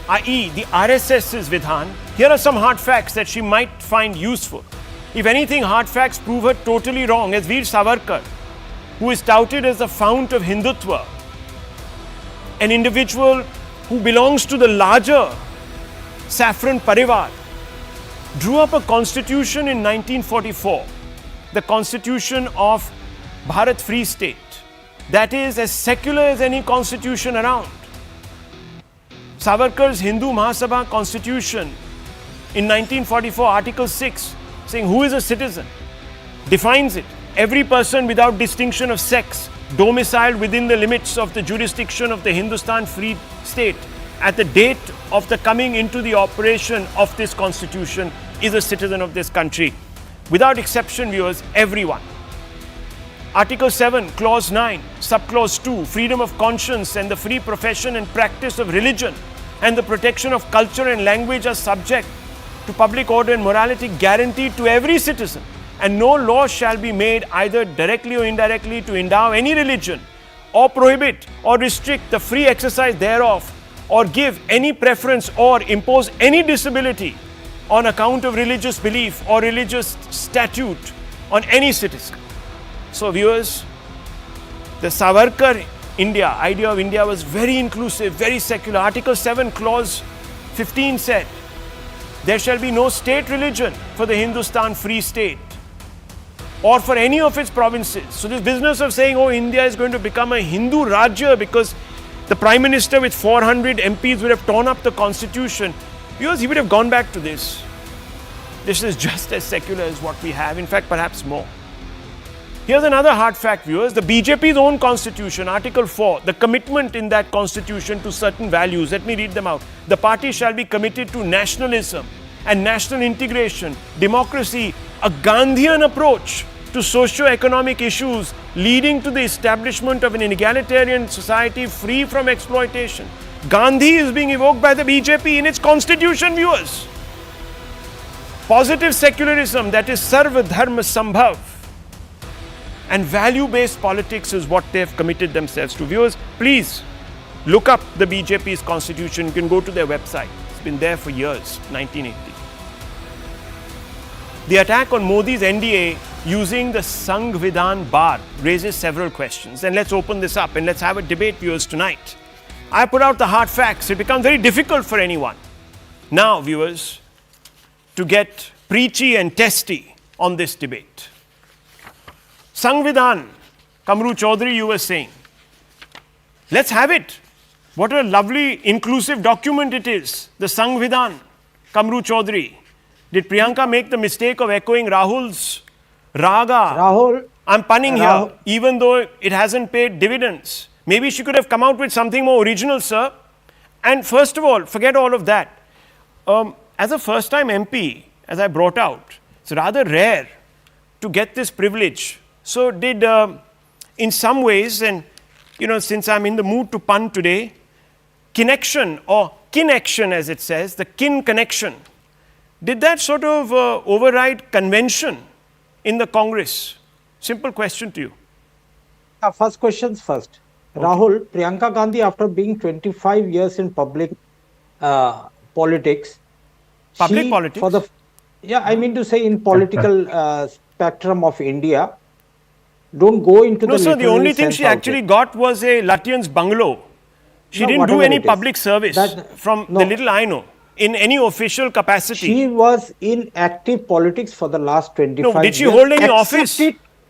Speaker 1: i.e. the RSS's Vidhan, here are some hard facts that she might find useful. If anything, hard facts prove her totally wrong, as Veer Savarkar, who is touted as the fount of Hindutva, an individual who belongs to the larger Saffron Parivar, drew up a constitution in 1944, the Constitution of Bharat Free State, that is as secular as any constitution around. Savarkar's Hindu Mahasabha Constitution in 1944, Article 6, saying who is a citizen, defines it. Every person without distinction of sex, domiciled within the limits of the jurisdiction of the Hindustan Free State at the date of the coming into the operation of this constitution is a citizen of this country. Without exception, viewers, everyone. Article 7, Clause 9, Subclause 2, freedom of conscience and the free profession and practice of religion and the protection of culture and language are subject to public order and morality guaranteed to every citizen, and no law shall be made either directly or indirectly to endow any religion or prohibit or restrict the free exercise thereof or give any preference or impose any disability on account of religious belief or religious statute on any citizen. So viewers, the Savarkar idea of India was very inclusive, very secular. Article 7, Clause 15 said, there shall be no state religion for the Hindustan Free State or for any of its provinces. So this business of saying, oh, India is going to become a Hindu Rajya because the Prime Minister with 400 MPs would have torn up the constitution, because he would have gone back to this. This is just as secular as what we have, in fact, perhaps more. Here's another hard fact, viewers. The BJP's own constitution, Article 4, the commitment in that constitution to certain values. Let me read them out. The party shall be committed to nationalism and national integration, democracy, a Gandhian approach to socio-economic issues leading to the establishment of an egalitarian society free from exploitation. Gandhi is being evoked by the BJP in its constitution, viewers. Positive secularism, that is Sarva Dharma Sambhav, and value-based politics is what they have committed themselves to. Viewers, please look up the BJP's constitution. You can go to their website. It's been there for years, 1980. The attack on Modi's NDA using the Sangvidhan bar raises several questions. And let's open this up and let's have a debate, viewers, tonight. I put out the hard facts. It becomes very difficult for anyone now, viewers, to get preachy and testy on this debate. Sangvidhan, Kamru Chaudhary, you were saying, let's have it. What a lovely, inclusive document it is, the Sangvidhan, Kamru Chaudhary. Did Priyanka make the mistake of echoing Rahul's RAGA?
Speaker 3: Rahul,
Speaker 1: I'm punning here, even though it hasn't paid dividends. Maybe she could have come out with something more original, sir. And first of all, forget all of that. As a first-time MP, as I brought out, it's rather rare to get this privilege. So did, in some ways, and since I'm in the mood to pun today, connection or kinection, as it says, the kin connection, did that sort of override convention in the Congress? Simple question to you.
Speaker 3: First questions first. Okay. Rahul, Priyanka Gandhi, after being 25 years in public politics, I mean to say in political spectrum of India, don't go into the...
Speaker 1: No, sir, the only thing she actually got was a Lutyens bungalow. She didn't do any public service the little I know, in any official capacity.
Speaker 3: She was in active politics for the last 25 years.
Speaker 1: No, did she hold any office?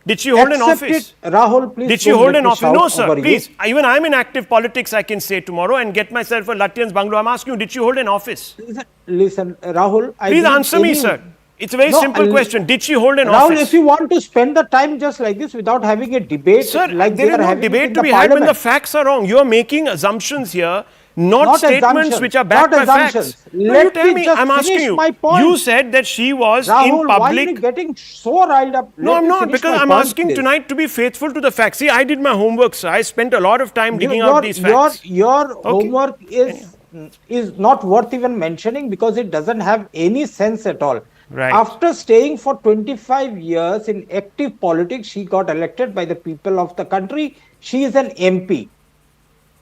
Speaker 1: Did she hold an office?
Speaker 3: Rahul, please.
Speaker 1: Did she hold an office? No, sir, please. Even I'm in active politics, I can say tomorrow and get myself a Lutyens bungalow. I'm asking you, did she hold an office?
Speaker 3: Listen, Rahul.
Speaker 1: Please answer me, sir. It's a very simple question. Did she hold an office?
Speaker 3: Rahul, if you want to spend the time just like this without having a debate,
Speaker 1: sir,
Speaker 3: like
Speaker 1: there is no debate to be had when the facts are wrong. You are making assumptions here, not statements which are backed by facts. No, you tell me, I'm asking you. You said that she was
Speaker 3: Rahul,
Speaker 1: in public.
Speaker 3: Why are you getting so riled up?
Speaker 1: No, I'm not, because I'm asking tonight to be faithful to the facts. See, I did my homework, sir. I spent a lot of time digging out these facts.
Speaker 3: Your homework is not worth even mentioning because it doesn't have any sense at all.
Speaker 1: Right.
Speaker 3: After staying for 25 years in active politics, she got elected by the people of the country. She is an MP.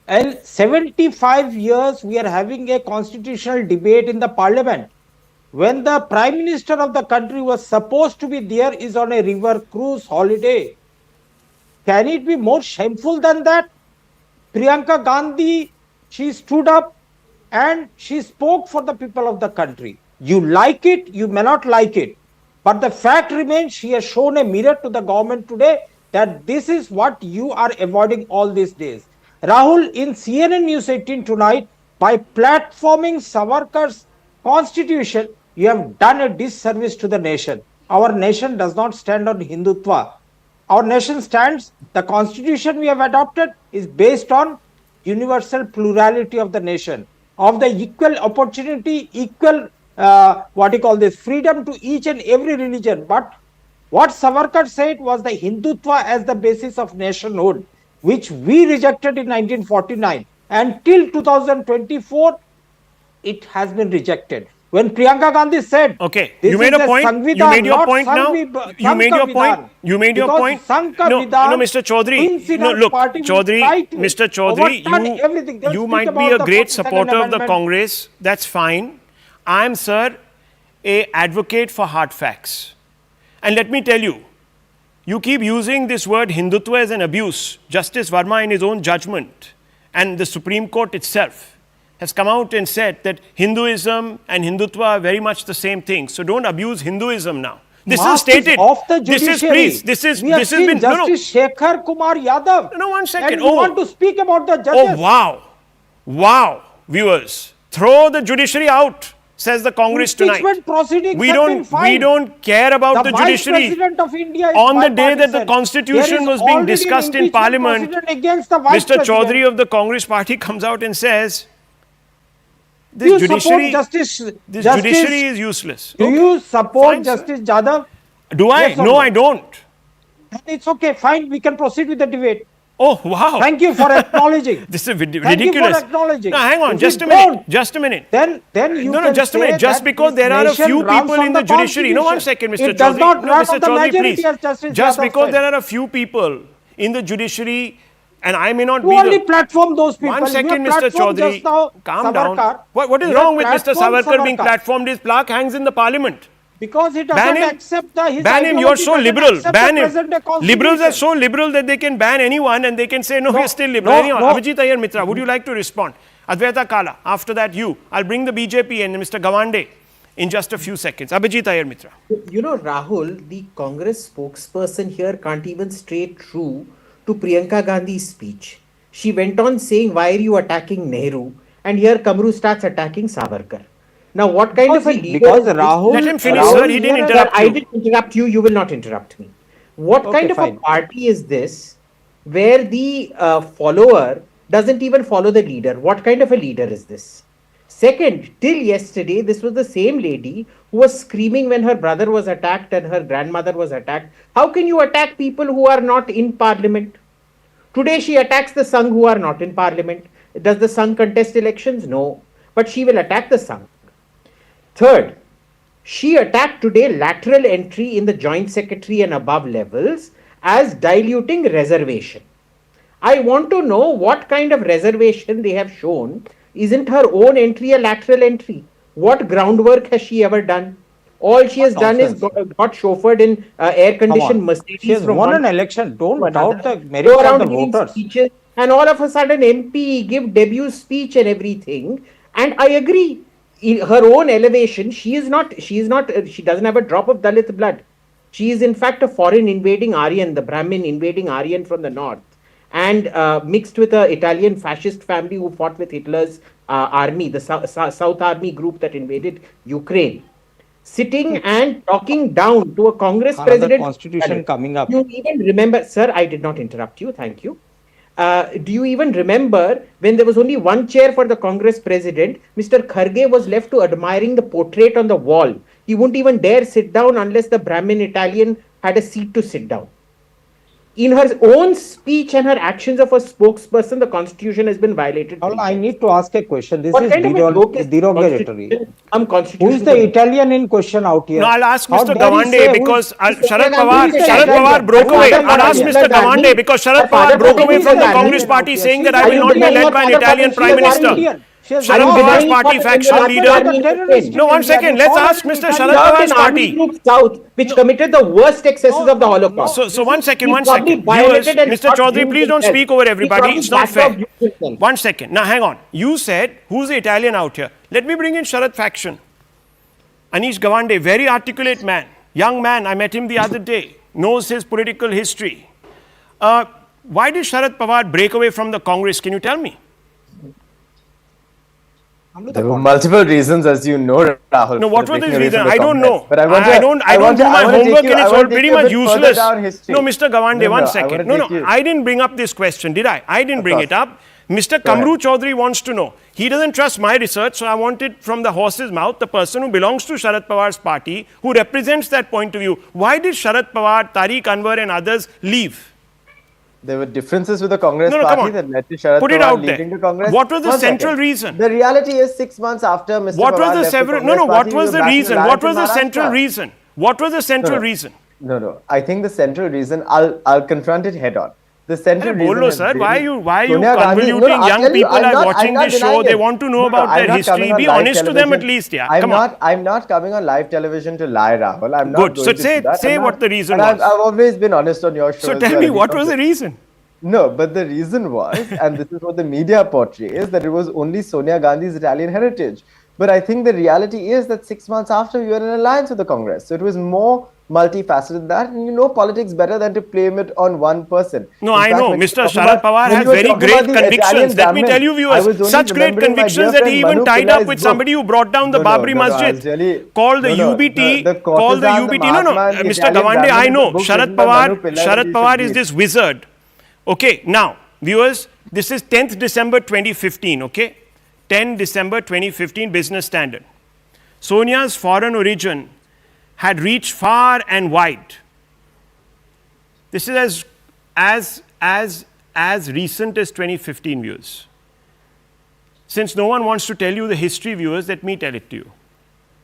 Speaker 3: And 75 years we are having a constitutional debate in the parliament. When the Prime Minister of the country was supposed to be there is on a river cruise holiday. Can it be more shameful than that? Priyanka Gandhi, she stood up and she spoke for the people of the country. You like it, you may not like it. But the fact remains, she has shown a mirror to the government today that this is what you are avoiding all these days. Rahul, in CNN News 18 tonight, by platforming Savarkar's constitution, you have done a disservice to the nation. Our nation does not stand on Hindutva. Our nation stands, the constitution we have adopted is based on universal plurality of the nation, of the equal opportunity, equal freedom to each and every religion. But what Savarkar said was the Hindutva as the basis of nationhood, which we rejected in 1949. And till 2024, it has been rejected. When Priyanka Gandhi said,
Speaker 1: okay, you made a point. You made your point now. You made your point. You made your point. No, Mr. Chaudhary. No, look, Chaudhary, Mr. Chaudhary, you might be a great supporter of the Congress. That's fine. I am, sir, a advocate for hard facts. And let me tell you, you keep using this word Hindutva as an abuse. Justice Verma, in his own judgment, and the Supreme Court itself, has come out and said that Hinduism and Hindutva are very much the same thing. So don't abuse Hinduism now. This is stated.
Speaker 3: Of the
Speaker 1: This is,
Speaker 3: judiciary.
Speaker 1: please, this is,
Speaker 3: We have
Speaker 1: this has
Speaker 3: seen
Speaker 1: been,
Speaker 3: Justice Shekhar Kumar Yadav.
Speaker 1: No, 1 second.
Speaker 3: And you want to speak about the judges.
Speaker 1: Oh, wow. Wow, viewers. Throw the judiciary out, says the Congress tonight.
Speaker 3: Impeachment proceedings
Speaker 1: We
Speaker 3: have been
Speaker 1: don't,
Speaker 3: filed.
Speaker 1: we don't care about the
Speaker 3: Vice
Speaker 1: judiciary.
Speaker 3: President of India is
Speaker 1: On the day that the
Speaker 3: bipartisan.
Speaker 1: Constitution
Speaker 3: There is
Speaker 1: was being
Speaker 3: already an
Speaker 1: discussed in
Speaker 3: impeachment
Speaker 1: Parliament,
Speaker 3: proceeding against the Vice
Speaker 1: Mr.
Speaker 3: President.
Speaker 1: Chaudhary of the Congress party comes out and says,
Speaker 3: Do you
Speaker 1: this
Speaker 3: support
Speaker 1: judiciary, this judiciary is useless.
Speaker 3: Do
Speaker 1: Okay.
Speaker 3: you support
Speaker 1: Fine, sir.
Speaker 3: Justice Jadhav?
Speaker 1: Do I?
Speaker 3: Yes or
Speaker 1: No,
Speaker 3: no?
Speaker 1: I don't.
Speaker 3: Then it's okay, fine, we can proceed with the debate.
Speaker 1: Oh, wow.
Speaker 3: Thank you for acknowledging.
Speaker 1: This is
Speaker 3: Thank you
Speaker 1: ridiculous.
Speaker 3: for acknowledging.
Speaker 1: No, hang on,
Speaker 3: If
Speaker 1: just
Speaker 3: you
Speaker 1: a minute.
Speaker 3: don't,
Speaker 1: Just a minute.
Speaker 3: Then you
Speaker 1: No,
Speaker 3: can
Speaker 1: just a
Speaker 3: say
Speaker 1: minute. Just
Speaker 3: that
Speaker 1: because
Speaker 3: this
Speaker 1: there are a
Speaker 3: nation
Speaker 1: few
Speaker 3: runs
Speaker 1: people
Speaker 3: on
Speaker 1: in the judiciary. No, 1 second, Mr.
Speaker 3: It does
Speaker 1: Chaudhary.
Speaker 3: not
Speaker 1: No,
Speaker 3: run
Speaker 1: Mr.
Speaker 3: on the
Speaker 1: Chaudhary,
Speaker 3: majority,
Speaker 1: please.
Speaker 3: as Justice
Speaker 1: Just
Speaker 3: Yadav
Speaker 1: because
Speaker 3: said.
Speaker 1: there are a few people in the judiciary, and I may not
Speaker 3: You
Speaker 1: be
Speaker 3: only
Speaker 1: the...
Speaker 3: platform those people.
Speaker 1: 1 second,
Speaker 3: You have
Speaker 1: Mr.
Speaker 3: platformed
Speaker 1: Chaudhary.
Speaker 3: just now
Speaker 1: Calm
Speaker 3: Savarkar.
Speaker 1: down. What is
Speaker 3: You
Speaker 1: wrong
Speaker 3: have
Speaker 1: with Mr.
Speaker 3: platformed
Speaker 1: Savarkar being
Speaker 3: Savarkar.
Speaker 1: platformed? His plaque hangs in the parliament.
Speaker 3: Because he
Speaker 1: Ban
Speaker 3: doesn't
Speaker 1: him.
Speaker 3: accept his
Speaker 1: Ban him. You're
Speaker 3: ideology,
Speaker 1: so
Speaker 3: doesn't
Speaker 1: liberal.
Speaker 3: accept
Speaker 1: Ban
Speaker 3: the
Speaker 1: him.
Speaker 3: present-day
Speaker 1: Liberals are
Speaker 3: constitution.
Speaker 1: so liberal that they can ban anyone and they can say, no, we're still liberal.
Speaker 3: no,
Speaker 1: Anyhow,
Speaker 3: no.
Speaker 1: Abhijit Iyer Mitra, would you like to respond? Advaita Kala, after that you. I'll bring the BJP and Mr. Gawande in just a few seconds. Abhijit Iyer Mitra.
Speaker 5: You know, Rahul, the Congress spokesperson here can't even stay true to Priyanka Gandhi's speech. She went on saying, why are you attacking Nehru? And here Kamru starts attacking Savarkar. Now, what kind of a leader...
Speaker 3: Because Rahul...
Speaker 1: Let him finish,
Speaker 3: Rahul
Speaker 1: sir. He didn't
Speaker 3: here-
Speaker 1: interrupt
Speaker 5: I
Speaker 1: you.
Speaker 5: didn't interrupt you. You will not interrupt me. What
Speaker 3: Okay,
Speaker 5: kind of
Speaker 3: fine.
Speaker 5: a party is this where the follower doesn't even follow the leader? What kind of a leader is this? Second, till yesterday, this was the same lady who was screaming when her brother was attacked and her grandmother was attacked. How can you attack people who are not in parliament? Today, she attacks the Sangh who are not in parliament. Does the Sangh contest elections? No. But she will attack the Sangh. Third, she attacked today lateral entry in the joint secretary and above levels as diluting reservation. I want to know what kind of reservation they have shown. Isn't her own entry a lateral entry? What groundwork has she ever done? All she has done is got chauffeured in air-conditioned Mercedes.
Speaker 3: She has
Speaker 5: from
Speaker 3: won
Speaker 5: one
Speaker 3: an election. Don't
Speaker 5: to
Speaker 3: doubt
Speaker 5: another.
Speaker 3: the merit
Speaker 5: Go
Speaker 3: of
Speaker 5: around
Speaker 3: the
Speaker 5: giving
Speaker 3: voters.
Speaker 5: speeches, and all of a sudden MP give debut speech and everything. And I agree. In her own elevation, she doesn't have a drop of Dalit blood. She is in fact a foreign invading Aryan, the Brahmin invading Aryan from the north, and mixed with an Italian fascist family who fought with Hitler's army, the South Army group that invaded Ukraine. Sitting and talking down to a Congress
Speaker 3: Another
Speaker 5: president.
Speaker 3: constitution coming up.
Speaker 5: You even remember, sir, I did not interrupt you, thank you. Do you even remember when there was only one chair for the Congress president, Mr. Kharge was left to admiring the portrait on the wall. He wouldn't even dare sit down unless the Brahmin Italian had a seat to sit down. In her own speech and her actions of a spokesperson, the constitution has been violated.
Speaker 3: I need to ask a question. This
Speaker 5: What
Speaker 3: is
Speaker 5: kind of a joke is
Speaker 3: derogatory.
Speaker 5: constitution?
Speaker 3: Who is the Italian in question out here?
Speaker 1: No, I'll ask
Speaker 3: How
Speaker 1: Mr.
Speaker 3: dare you say
Speaker 1: Gawande
Speaker 3: who
Speaker 1: because
Speaker 3: is-
Speaker 1: Sharad
Speaker 5: Gandhi is
Speaker 1: Pawar
Speaker 5: Italian.
Speaker 1: broke
Speaker 5: Her
Speaker 1: away.
Speaker 5: father
Speaker 1: I'll ask
Speaker 5: was
Speaker 1: Mr.
Speaker 5: Gandhi.
Speaker 1: Gawande because
Speaker 5: Her
Speaker 1: Sharad
Speaker 5: father
Speaker 1: Pawar broke
Speaker 5: was
Speaker 1: away from the
Speaker 5: Gandhi.
Speaker 1: Congress party saying that
Speaker 3: Are
Speaker 1: I will
Speaker 3: you
Speaker 1: not be
Speaker 3: denying
Speaker 1: led by an
Speaker 3: her
Speaker 1: Italian
Speaker 3: father?
Speaker 1: Prime
Speaker 3: She is
Speaker 1: Minister.
Speaker 3: Indian. She is
Speaker 1: Sharad
Speaker 3: not
Speaker 1: Pawar's
Speaker 3: denying
Speaker 1: party
Speaker 3: her
Speaker 1: faction
Speaker 3: father.
Speaker 1: leader.
Speaker 3: Father terrorist
Speaker 1: No,
Speaker 3: in
Speaker 1: 1
Speaker 3: India.
Speaker 1: second.
Speaker 3: They
Speaker 1: Let's
Speaker 3: call
Speaker 1: ask
Speaker 3: her
Speaker 1: Mr.
Speaker 3: Italian.
Speaker 1: Sharad
Speaker 5: Served
Speaker 1: Pawar's
Speaker 5: in Army
Speaker 1: party.
Speaker 5: Group South, which committed the worst excesses of the Holocaust.
Speaker 1: So 1 second,
Speaker 5: He
Speaker 1: 1
Speaker 5: probably
Speaker 1: second.
Speaker 5: violated
Speaker 1: Viewers,
Speaker 5: and
Speaker 1: Mr.
Speaker 5: not
Speaker 1: Chaudhary,
Speaker 5: used
Speaker 1: please don't
Speaker 5: himself.
Speaker 1: speak over
Speaker 5: He
Speaker 1: everybody.
Speaker 5: probably
Speaker 1: It's not
Speaker 5: backed off
Speaker 1: fair.
Speaker 5: used himself.
Speaker 1: 1 second. Now, hang on. You said, who's the Italian out here? Let me bring in Sharad faction. Anish Gawande, very articulate man. Young man, I met him the other day. Knows his political history. Why did Sharad Pawar break away from the Congress? Can you tell me?
Speaker 9: There were multiple reasons, as you know, Rahul.
Speaker 1: No, what
Speaker 9: for
Speaker 1: was the
Speaker 9: breaking away
Speaker 1: reason?
Speaker 9: from the
Speaker 1: I don't
Speaker 9: Congress.
Speaker 1: know.
Speaker 9: But I
Speaker 1: don't do my homework and it's all pretty much useless.
Speaker 9: History.
Speaker 1: No, Mr. Gawande,
Speaker 9: No,
Speaker 1: one
Speaker 9: no, I
Speaker 1: second.
Speaker 9: wanna
Speaker 1: No,
Speaker 9: take you-
Speaker 1: I didn't bring up this question, did I? I didn't bring
Speaker 9: course.
Speaker 1: it up. Mr.
Speaker 9: Go ahead.
Speaker 1: Kamru Chaudhary wants to know. He doesn't trust my research, so I want it from the horse's mouth, the person who belongs to Sharad Pawar's party, who represents that point of view. Why did Sharad Pawar, Tariq Anwar and others leave?
Speaker 9: There were differences with the Congress
Speaker 1: No, come
Speaker 9: party
Speaker 1: on.
Speaker 9: that led to Sharad
Speaker 1: Put it
Speaker 9: Pawar
Speaker 1: out there.
Speaker 9: leaving the Congress.
Speaker 1: What was the
Speaker 9: One
Speaker 1: central
Speaker 9: second.
Speaker 1: reason?
Speaker 9: The reality is 6 months after Mr.
Speaker 1: What
Speaker 9: Pawar
Speaker 1: was the
Speaker 9: left
Speaker 1: several?
Speaker 9: Congress
Speaker 1: No, what
Speaker 9: party,
Speaker 1: was
Speaker 9: we
Speaker 1: the
Speaker 9: were back in
Speaker 1: reason?
Speaker 9: alliance
Speaker 1: What was
Speaker 9: with
Speaker 1: the central
Speaker 9: Maharashtra.
Speaker 1: reason? What was the central reason?
Speaker 9: No. I think the central reason, I'll confront it head on. the central reason
Speaker 1: Bolo,
Speaker 9: has
Speaker 1: sir,
Speaker 9: been
Speaker 1: why are you
Speaker 9: Sonia Gandhi-
Speaker 1: convoluting?
Speaker 9: I'll
Speaker 1: Young
Speaker 9: tell you,
Speaker 1: people
Speaker 9: I'm
Speaker 1: are
Speaker 9: not-
Speaker 1: watching
Speaker 9: I'm not
Speaker 1: this show.
Speaker 9: denying
Speaker 1: They
Speaker 9: it.
Speaker 1: want to know
Speaker 9: No,
Speaker 1: about
Speaker 9: I'm
Speaker 1: their
Speaker 9: not
Speaker 1: history.
Speaker 9: coming on
Speaker 1: Be
Speaker 9: live
Speaker 1: honest to them at
Speaker 9: television.
Speaker 1: least, yeah.
Speaker 9: I'm
Speaker 1: Come on.
Speaker 9: not coming on live television to lie, Rahul. I'm not
Speaker 1: Good.
Speaker 9: going
Speaker 1: So
Speaker 9: to do that.
Speaker 1: say
Speaker 9: I'm
Speaker 1: what
Speaker 9: not-
Speaker 1: the reason
Speaker 9: and
Speaker 1: was.
Speaker 9: I've always been honest on your show.
Speaker 1: So
Speaker 9: as
Speaker 1: tell
Speaker 9: well,
Speaker 1: me,
Speaker 9: and we
Speaker 1: what
Speaker 9: don't
Speaker 1: was the
Speaker 9: do-
Speaker 1: reason?
Speaker 9: No, but the reason was, and this is what the media portrays, that it was only Sonia Gandhi's Italian heritage. But I think the reality is that 6 months after, we were in alliance with the Congress. So it was more multifaceted than that. And you know politics better than to blame it on one person.
Speaker 1: No,
Speaker 9: In
Speaker 1: I
Speaker 9: fact,
Speaker 1: know.
Speaker 9: when you
Speaker 1: Mr.
Speaker 9: talk
Speaker 1: Sharad
Speaker 9: about-
Speaker 1: Pawar
Speaker 9: when
Speaker 1: has
Speaker 9: you were
Speaker 1: very
Speaker 9: talking
Speaker 1: great
Speaker 9: about the
Speaker 1: convictions.
Speaker 9: Italian
Speaker 1: Let me
Speaker 9: Brahmin,
Speaker 1: tell you,
Speaker 9: I
Speaker 1: viewers,
Speaker 9: was only
Speaker 1: such great
Speaker 9: remembering my
Speaker 1: convictions
Speaker 9: dear
Speaker 1: that he
Speaker 9: friend
Speaker 1: even
Speaker 9: Manu
Speaker 1: tied up
Speaker 9: Pillai's
Speaker 1: with
Speaker 9: book.
Speaker 1: somebody who brought down the
Speaker 9: No, no,
Speaker 1: Babri
Speaker 9: no, no,
Speaker 1: Masjid,
Speaker 9: I'll tell you-
Speaker 1: called the
Speaker 9: no, no,
Speaker 1: UBT,
Speaker 9: the
Speaker 1: called the
Speaker 9: courtesan, the
Speaker 1: UBT. No, no,
Speaker 9: Mahatma, and the
Speaker 1: Mr.
Speaker 9: Italian
Speaker 1: Gawande, I
Speaker 9: Brahmin,
Speaker 1: know.
Speaker 9: the book
Speaker 1: Sharad
Speaker 9: written by Manu
Speaker 1: Pawar,
Speaker 9: Pillai
Speaker 1: Sharad
Speaker 9: that you
Speaker 1: Pawar
Speaker 9: should
Speaker 1: is
Speaker 9: read.
Speaker 1: this wizard. Okay, now, viewers, this is 10th December 2015, okay? 10 December 2015, Business Standard. Sonia's foreign origin had reached far and wide. This is as recent as 2015, viewers. Since no one wants to tell you the history, viewers, let me tell it to you.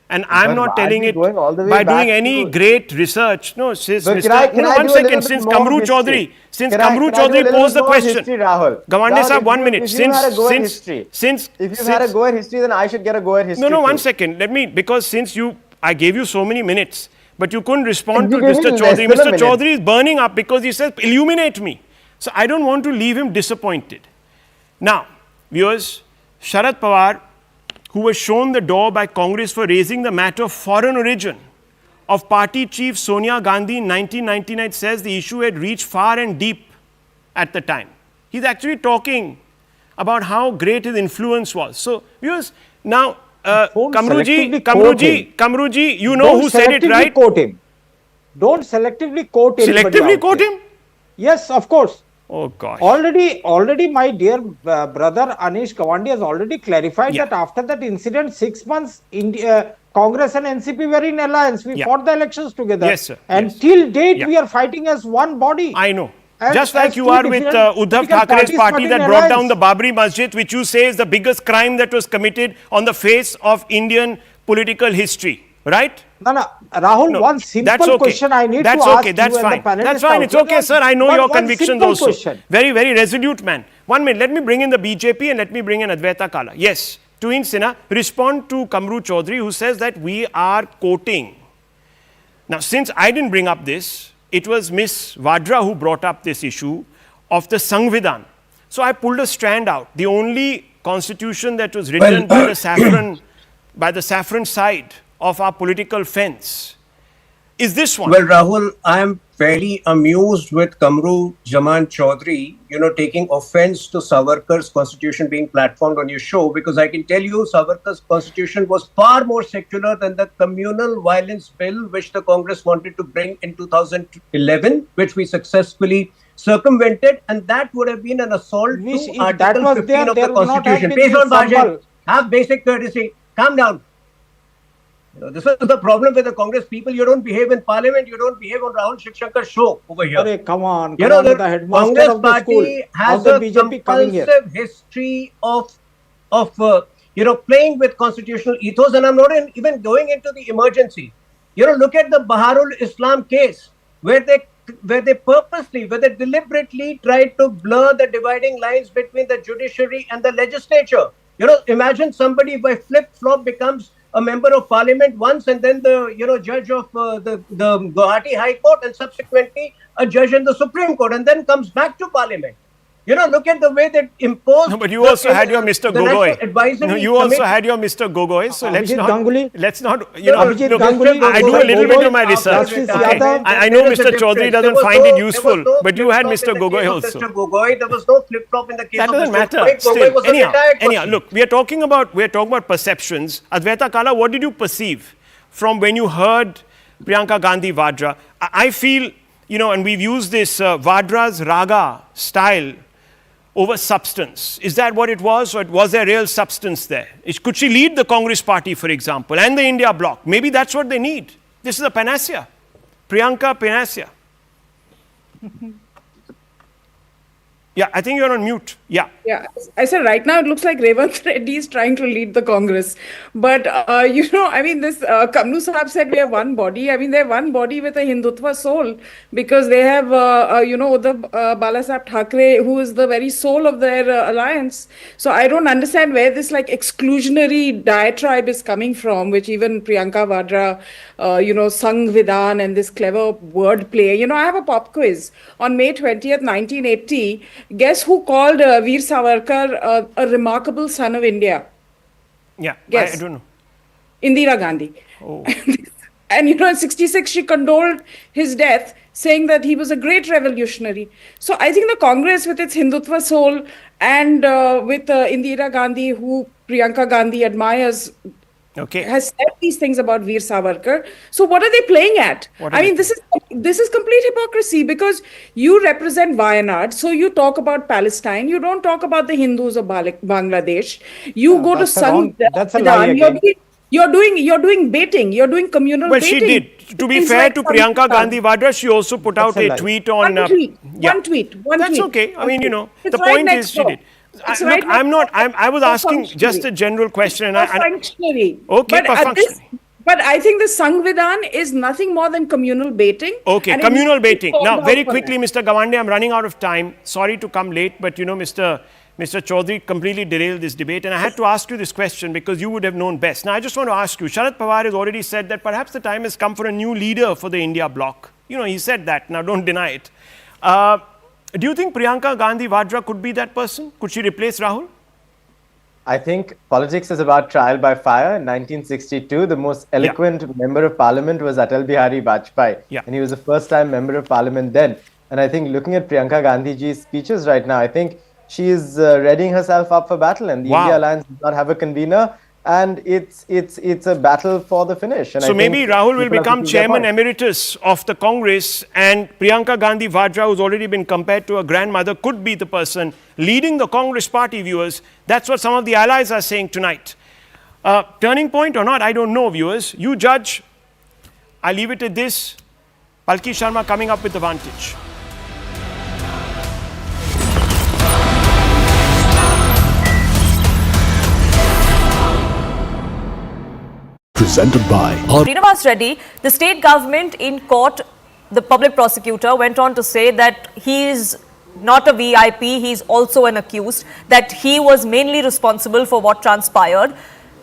Speaker 1: And I'm
Speaker 9: But
Speaker 1: not
Speaker 9: why
Speaker 1: telling
Speaker 9: are we
Speaker 1: it
Speaker 9: going all the way
Speaker 1: by
Speaker 9: back
Speaker 1: doing any
Speaker 9: to-
Speaker 1: great research. No, since
Speaker 9: But
Speaker 1: Mr.
Speaker 9: can
Speaker 1: no,
Speaker 9: I
Speaker 1: one
Speaker 9: do a
Speaker 1: second,
Speaker 9: little
Speaker 1: since
Speaker 9: bit more
Speaker 1: Kamru
Speaker 9: history?
Speaker 1: Chaudhary, since
Speaker 9: Can I-
Speaker 1: Kamru
Speaker 9: can I do a
Speaker 1: Chaudhary
Speaker 9: little
Speaker 1: posed
Speaker 9: bit
Speaker 1: the
Speaker 9: more
Speaker 1: question.
Speaker 9: history, Rahul?
Speaker 1: Gawande
Speaker 9: Rahul,
Speaker 1: sir,
Speaker 9: if
Speaker 1: 1
Speaker 9: you-
Speaker 1: minute.
Speaker 9: If you had a go at history,
Speaker 1: Since
Speaker 9: if you had a go at history, then I should get a go at history.
Speaker 1: no, 1
Speaker 9: too.
Speaker 1: second. Let me, because since I gave you so many minutes, but you couldn't respond to
Speaker 9: You gave
Speaker 1: Mr.
Speaker 9: me less
Speaker 1: Chaudhary.
Speaker 9: than a
Speaker 1: Mr.
Speaker 9: minute.
Speaker 1: Chaudhary is burning up because he says, illuminate me. So I don't want to leave him disappointed. Now, viewers, Sharad Pawar, who was shown the door by Congress for raising the matter of foreign origin of party chief Sonia Gandhi in 1999, says the issue had reached far and deep at the time. He's actually talking about how great his influence was. So, viewers, now,
Speaker 3: Don't selectively quote him.
Speaker 1: Kamruji, you know
Speaker 3: Don't
Speaker 1: who said it,
Speaker 3: selectively
Speaker 1: right?
Speaker 3: Quote him. Don't selectively quote anybody
Speaker 1: Selectively
Speaker 3: out
Speaker 1: quote
Speaker 3: there.
Speaker 1: him?
Speaker 3: Yes, of course.
Speaker 1: Oh, gosh.
Speaker 3: Already, my dear brother Anish Gawande has already clarified
Speaker 1: Yeah.
Speaker 3: that after that incident, 6 months, Congress and NCP were in alliance. We
Speaker 1: Yeah.
Speaker 3: fought the elections together.
Speaker 1: Yes, sir.
Speaker 3: And
Speaker 1: Yes.
Speaker 3: till date,
Speaker 1: Yeah.
Speaker 3: we are fighting as one body.
Speaker 1: I know.
Speaker 3: And
Speaker 1: Just like
Speaker 3: as
Speaker 1: you
Speaker 3: two
Speaker 1: are with
Speaker 3: different
Speaker 1: Uddhav
Speaker 3: political
Speaker 1: Thackeray's
Speaker 3: parties,
Speaker 1: party
Speaker 3: but
Speaker 1: that
Speaker 3: in
Speaker 1: brought down
Speaker 3: alliance.
Speaker 1: the Babri Masjid, which you say is the biggest crime that was committed on the face of Indian political history, right?
Speaker 3: No, Rahul,
Speaker 1: No,
Speaker 3: one simple
Speaker 1: that's okay.
Speaker 3: question I need
Speaker 1: That's
Speaker 3: to ask
Speaker 1: okay. That's
Speaker 3: you
Speaker 1: fine.
Speaker 3: and the panelists
Speaker 1: That's fine. It's
Speaker 3: out
Speaker 1: okay,
Speaker 3: there.
Speaker 1: sir. I know
Speaker 3: One-
Speaker 1: your
Speaker 3: one
Speaker 1: convictions
Speaker 3: simple
Speaker 1: also.
Speaker 3: question.
Speaker 1: Very, very resolute man. 1 minute. Let me bring in the BJP and let me bring in Advaita Kala. Yes. Tuin Sinha, respond to Kamru Chaudhary, who says that we are quoting. Now, since I didn't bring up this, it was Miss Vadra who brought up this issue of the Sangvidhan. So I pulled a strand out. The only constitution that was written by the saffron side of our political fence is this one.
Speaker 10: Well, Rahul, I am fairly amused with Kamru Zaman Chaudhary, taking offense to Savarkar's constitution being platformed on your show, because I can tell you Savarkar's constitution was far more secular than the communal violence bill which the Congress wanted to bring in 2011, which we successfully circumvented, and that would have been an assault
Speaker 3: Which
Speaker 10: to
Speaker 3: if
Speaker 10: Article
Speaker 3: that was
Speaker 10: 15
Speaker 3: there,
Speaker 10: of
Speaker 3: there
Speaker 10: the
Speaker 3: would not have
Speaker 10: Constitution.
Speaker 3: been
Speaker 10: Based on
Speaker 3: this
Speaker 10: Bajan,
Speaker 3: sambal.
Speaker 10: have basic courtesy. Calm down. This is the problem with the Congress people. You don't behave in Parliament. You don't behave on Rahul Shikshankar's show over here.
Speaker 3: Arey, come on,
Speaker 10: You know,
Speaker 3: the
Speaker 10: the
Speaker 3: headmaster
Speaker 10: Congress
Speaker 3: of the school,
Speaker 10: party has
Speaker 3: of the
Speaker 10: a
Speaker 3: BJP coming here.
Speaker 10: compulsive history of playing with constitutional ethos, and I'm not even going into the emergency. Look at the Baharul Islam case, where they deliberately tried to blur the dividing lines between the judiciary and the legislature. Imagine somebody by flip-flop becomes a member of parliament once, and then the judge of the Guwahati High Court, and subsequently a judge in the Supreme Court, and then comes back to parliament. Look at the way that imposed.
Speaker 1: No, but you also had your Mr. Gogoi. No, you also had your Mr. Gogoi. So let's
Speaker 3: Abhijit
Speaker 1: not.
Speaker 3: Ganguly?
Speaker 1: Let's not.
Speaker 3: Abhijit Ganguly,
Speaker 1: I do a little bit of my
Speaker 3: Gogoi,
Speaker 1: research.
Speaker 3: Justice
Speaker 1: Okay.
Speaker 3: Yadav.
Speaker 1: I know Mr. Chaudhary doesn't find it useful, but you had Mr. Gogoi also.
Speaker 10: Mr. Gogoi, there was no flip-flop in the case
Speaker 1: That
Speaker 10: of
Speaker 1: doesn't
Speaker 10: Mr.
Speaker 1: matter.
Speaker 10: Gogoi.
Speaker 1: Still,
Speaker 10: Gogoi was a retired
Speaker 1: anyhow,
Speaker 10: person.
Speaker 1: look, we are talking about perceptions. Advaita Kala, what did you perceive from when you heard Priyanka Gandhi Vadra? I feel, and we've used this Vadra's RAGA style over substance. Is that what it was, or was there real substance there? Could she lead the Congress party, for example, and the India bloc? Maybe that's what they need. This is a panacea. Priyanka panacea. Yeah, I think you're on mute. Yeah.
Speaker 7: Yeah, I said right now it looks like Revanth Reddy is trying to lead the Congress. But, I mean, this Kamlu Sahab said we have one body. I mean, they're one body with a Hindutva soul because they have, the Balasaheb Thackeray, who is the very soul of their alliance. So I don't understand where this like exclusionary diatribe is coming from, which even Priyanka Vadra, Sangh Vidhan and this clever wordplay. I have a pop quiz. On May 20th, 1980, guess who called Veer Savarkar a remarkable son of India?
Speaker 1: Yeah,
Speaker 7: Yes.
Speaker 1: I don't know.
Speaker 7: Indira Gandhi.
Speaker 1: Oh.
Speaker 7: And in 66, she condoled his death, saying that he was a great revolutionary. So I think the Congress, with its Hindutva soul and with Indira Gandhi, who Priyanka Gandhi admires, has said these things about Veer Savarkar. So what are they playing at? I mean, this is complete hypocrisy because you represent Wayanad, so you talk about Palestine. You don't talk about the Hindus of Bangladesh. You go to Sangh.
Speaker 3: That's a lie again.
Speaker 7: You're doing baiting. You're doing communal
Speaker 1: Well,
Speaker 7: baiting.
Speaker 1: she did. To be fair to Priyanka Gandhi Vadra, she also put out a tweet on...
Speaker 7: One tweet.
Speaker 1: That's okay. I mean,
Speaker 7: It's
Speaker 1: the
Speaker 7: right
Speaker 1: point
Speaker 7: next
Speaker 1: is she
Speaker 7: door.
Speaker 1: did.
Speaker 7: It's
Speaker 1: Look,
Speaker 7: right
Speaker 1: I'm not...
Speaker 7: next door.
Speaker 1: I was asking just a general question.
Speaker 7: Functionary.
Speaker 1: Okay,
Speaker 7: But I think the Sangvidhan is nothing more than communal baiting.
Speaker 1: Okay,
Speaker 7: and
Speaker 1: communal baiting. Now,
Speaker 7: called
Speaker 1: very
Speaker 7: out for
Speaker 1: quickly,
Speaker 7: that.
Speaker 1: Mr. Gawande, I'm running out of time. Sorry to come late, but Mr. Chaudhary completely derailed this debate. And I had to ask you this question because you would have known best. Now, I just want to ask you, Sharad Pawar has already said that perhaps the time has come for a new leader for the India bloc. He said that. Now, don't deny it. Do you think Priyanka Gandhi Vadra could be that person? Could she replace Rahul?
Speaker 9: I think politics is about trial by fire. In 1962, the most eloquent member of parliament was Atal Bihari Vajpayee.
Speaker 1: Yeah.
Speaker 9: And he was the first time member of parliament then. And I think looking at Priyanka Gandhiji's speeches right now, I think she is readying herself up for battle. And the India Alliance does not have a convener. And it's a battle for the finish. And
Speaker 1: so maybe Rahul will become chairman emeritus of the Congress, and Priyanka Gandhi Vadra, who's already been compared to a grandmother, could be the person leading the Congress party, viewers. That's what some of the allies are saying tonight. Turning point or not, I don't know, viewers. You judge. I leave it at this. Palki Sharma coming up with the Vantage.
Speaker 11: Presented by
Speaker 12: Srinivas Reddy, the state government in court, the public prosecutor went on to say that he is not a VIP, he is also an accused, that he was mainly responsible for what transpired.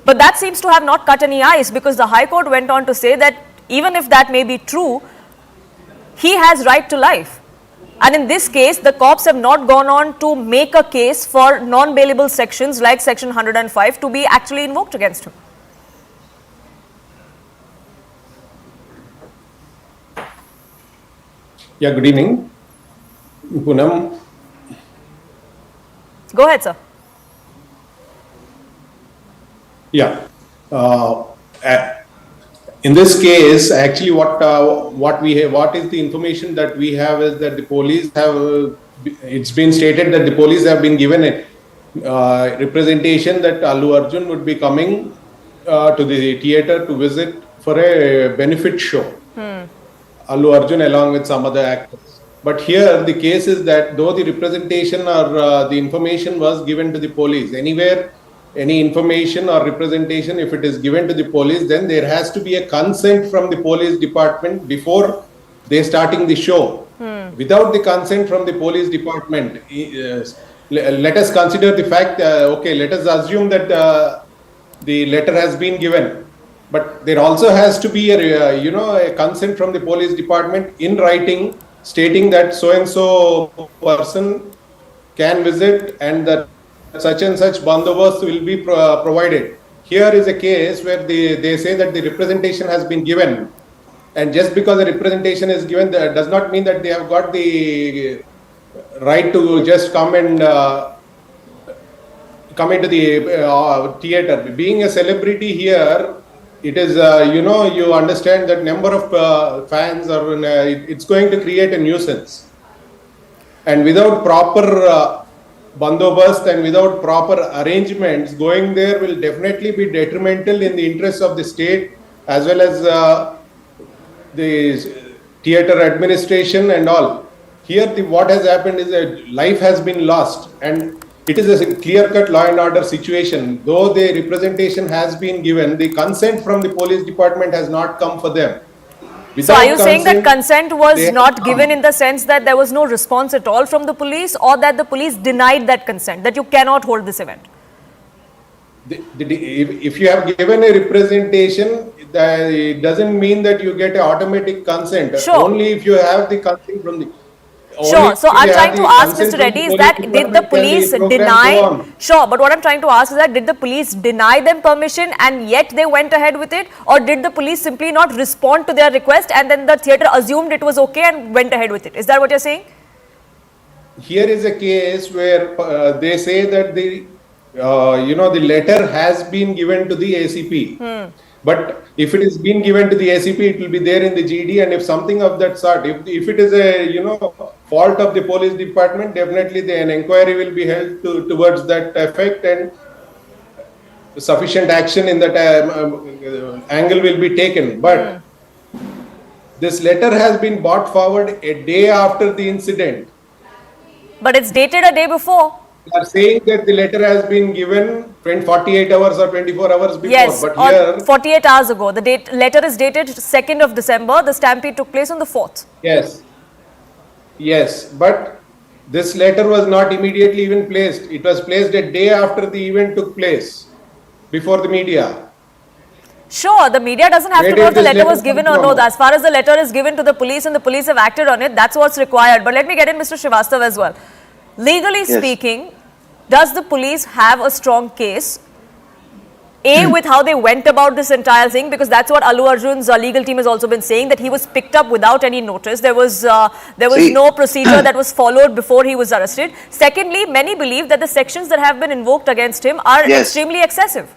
Speaker 12: But that seems to have not cut any ice because the High Court went on to say that even if that may be true, he has right to life. And in this case, the cops have not gone on to make a case for non-bailable sections like Section 105 to be actually invoked against him.
Speaker 10: Yeah, good evening. Poonam.
Speaker 12: Go ahead, sir.
Speaker 10: Yeah. In this case, actually, what is the information that we have is that the police have. It's been stated that the police have been given a representation that Allu Arjun would be coming to the theatre to visit for a benefit show. Allu Arjun along with some other actors. But here the case is that though the representation or the information was given to the police, anywhere, any information or representation, if it is given to the police, then there has to be a consent from the police department before they starting the show. Without the consent from the police department, let us consider the fact, let us assume that the letter has been given. But there also has to be a consent from the police department in writing stating that so-and-so person can visit and that such and such bandobast will be provided. Here is a case where they say that the representation has been given. And just because the representation is given, that does not mean that they have got the right to just come and come into the theatre. Being a celebrity here, it is, you understand that number of fans are, it's going to create a nuisance. And without proper bandobast and without proper arrangements, going there will definitely be detrimental in the interests of the state as well as the theatre administration and all.
Speaker 13: Here, what has happened is a life has been lost, and it is a clear-cut law and order situation. Though the representation has been given, the consent from the police department has not come for them.
Speaker 12: So are you saying that consent was
Speaker 13: they have
Speaker 12: not
Speaker 13: come.
Speaker 12: given in the sense that there was no response at all from the police, or that the police denied that consent, that you cannot hold this event?
Speaker 13: If you have given a representation, it doesn't mean that you get an automatic consent.
Speaker 12: Sure.
Speaker 13: Only if you have the consent from the...
Speaker 12: Sure. So I'm trying to ask Mr. Reddy is that did the police deny? Sure. But what I'm trying to ask is that did the police deny them permission and yet they went ahead with it, or did the police simply not respond to their request and then the theatre assumed it was okay and went ahead with it? Is that what you're saying?
Speaker 13: Here is a case where they say that the the letter has been given to the ACP. But if it is being given to the ACP, it will be there in the GD, and if something of that sort, if it is a fault of the police department, definitely an inquiry will be held towards that effect, and sufficient action in that angle will be taken. But this letter has been brought forward a day after the incident.
Speaker 12: But it's dated a day before.
Speaker 13: They are saying that the letter has been given 48 hours or 24 hours before.
Speaker 12: Yes,
Speaker 13: but
Speaker 12: or
Speaker 13: here,
Speaker 12: 48 hours ago. The letter is dated 2nd of December. The stampede took place on the 4th.
Speaker 13: Yes, but this letter was not immediately even placed. It was placed a day after the event took place, before the media.
Speaker 12: Sure, the media doesn't have to know if the letter was given or not. As far as the letter is given to the police and the police have acted on it, that's what's required. But let me get in Mr. Srivastav as well. Legally speaking, does the police have a strong case? With how they went about this entire thing, because that's what Allu Arjun's legal team has also been saying, that he was picked up without any notice. There was no procedure that was followed before he was arrested. Secondly, many believe that the sections that have been invoked against him are extremely excessive.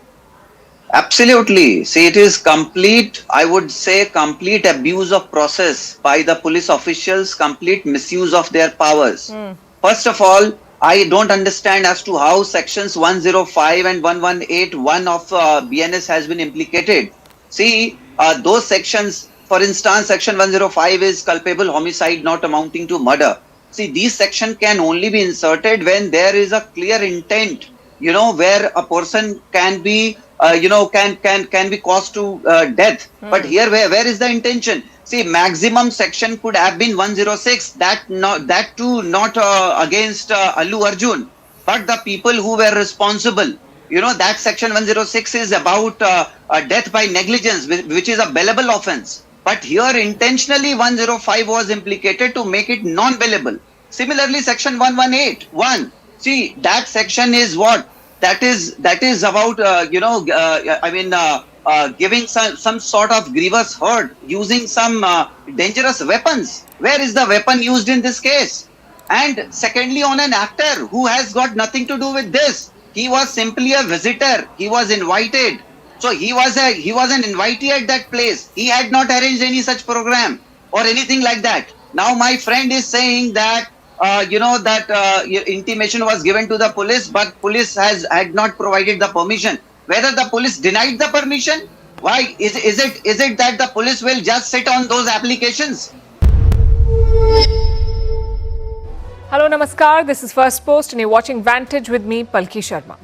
Speaker 14: Absolutely. See, it is complete, I would say, complete abuse of process by the police officials, complete misuse of their powers. First of all, I don't understand as to how sections 105 and 1181 of BNS has been implicated. See, those sections, for instance, section 105 is culpable homicide not amounting to murder. See, these sections can only be inserted when there is a clear intent, where a person can be, can be caused to death. But here, where is the intention? See, maximum section could have been 106. That too not against Allu Arjun, but the people who were responsible. That section 106 is about death by negligence, which is a bailable offence. But here intentionally 105 was implicated to make it non-bailable. Similarly, section 118(1). See, that section is what? That is about giving some sort of grievous hurt using some dangerous weapons. Where is the weapon used in this case? And secondly, on an actor who has got nothing to do with this. He was simply a visitor. He was invited. So he was an invitee at that place. He had not arranged any such program or anything like that. Now my friend is saying that intimation was given to the police, but police had not provided the permission. Whether the police denied the permission? Why is it that the police will just sit on those applications?
Speaker 15: Hello, namaskar. This is First Post, and you're watching Vantage with me, Palki Sharma.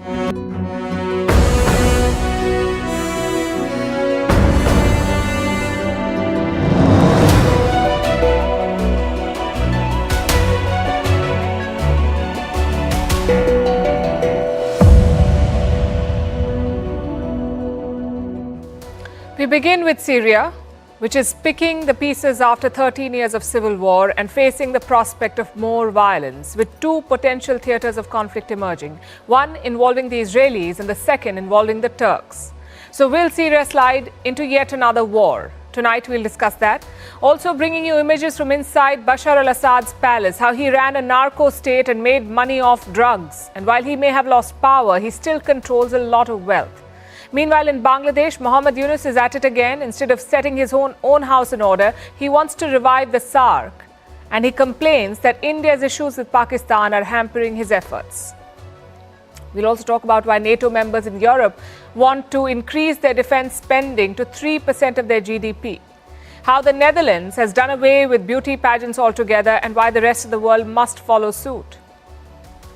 Speaker 15: We begin with Syria, which is picking the pieces after 13 years of civil war and facing the prospect of more violence, with two potential theatres of conflict emerging, one involving the Israelis and the second involving the Turks. So will Syria slide into yet another war? Tonight we'll discuss that. Also bringing you images from inside Bashar al-Assad's palace, how he ran a narco state and made money off drugs. And while he may have lost power, he still controls a lot of wealth. Meanwhile, in Bangladesh, Mohammed Yunus is at it again. Instead of setting his own house in order, he wants to revive the SARC. And he complains that India's issues with Pakistan are hampering his efforts. We'll also talk about why NATO members in Europe want to increase their defense spending to 3% of their GDP. how the Netherlands has done away with beauty pageants altogether and why the rest of the world must follow suit.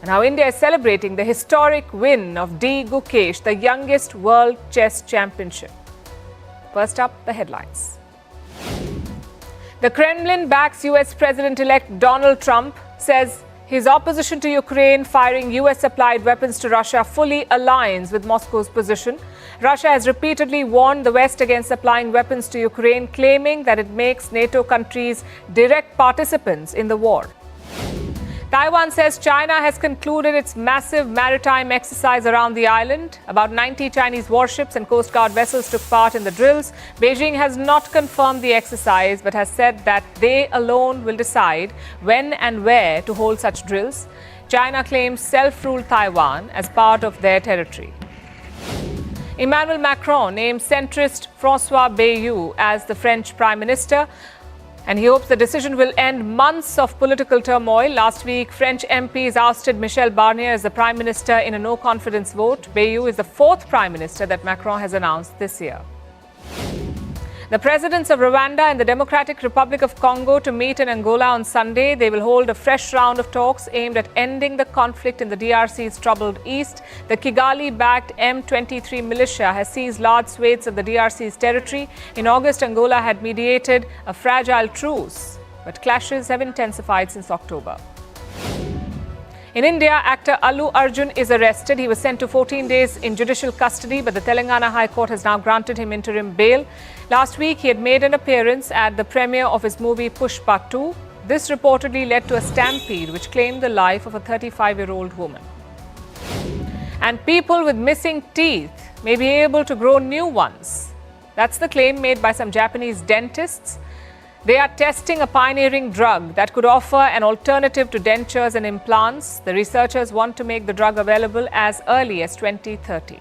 Speaker 15: And how India is celebrating the historic win of D. Gukesh, the youngest world chess championship. First up, the headlines. The Kremlin backs US President-elect Donald Trump, says his opposition to Ukraine firing US-supplied weapons to Russia fully aligns with Moscow's position. Russia has repeatedly warned the West against supplying weapons to Ukraine, claiming that it makes NATO countries direct participants in the war. Taiwan says China has concluded its massive maritime exercise around the island. About 90 Chinese warships and Coast Guard vessels took part in the drills. Beijing has not confirmed the exercise but has said that they alone will decide when and where to hold such drills. China claims self-ruled Taiwan as part of their territory. Emmanuel Macron named centrist François Bayrou as the French Prime Minister, and he hopes the decision will end months of political turmoil. Last week, French MPs ousted Michel Barnier as the Prime Minister in a no-confidence vote. Bayrou is the fourth Prime Minister that Macron has announced this year. The presidents of Rwanda and the Democratic Republic of Congo to meet in Angola on Sunday. They will hold a fresh round of talks aimed at ending the conflict in the DRC's troubled east. The Kigali-backed M23 militia has seized large swathes of the DRC's territory. In August, Angola had mediated a fragile truce, but clashes have intensified since October. In India, actor Allu Arjun is arrested. He was sent to 14 days in judicial custody, but the Telangana High Court has now granted him interim bail. Last week, he had made an appearance at the premiere of his movie Pushpa 2. This reportedly led to a stampede which claimed the life of a 35-year-old woman. And people with missing teeth may be able to grow new ones. That's the claim made by some Japanese dentists. They are testing a pioneering drug that could offer an alternative to dentures and implants. The researchers want to make the drug available as early as 2030.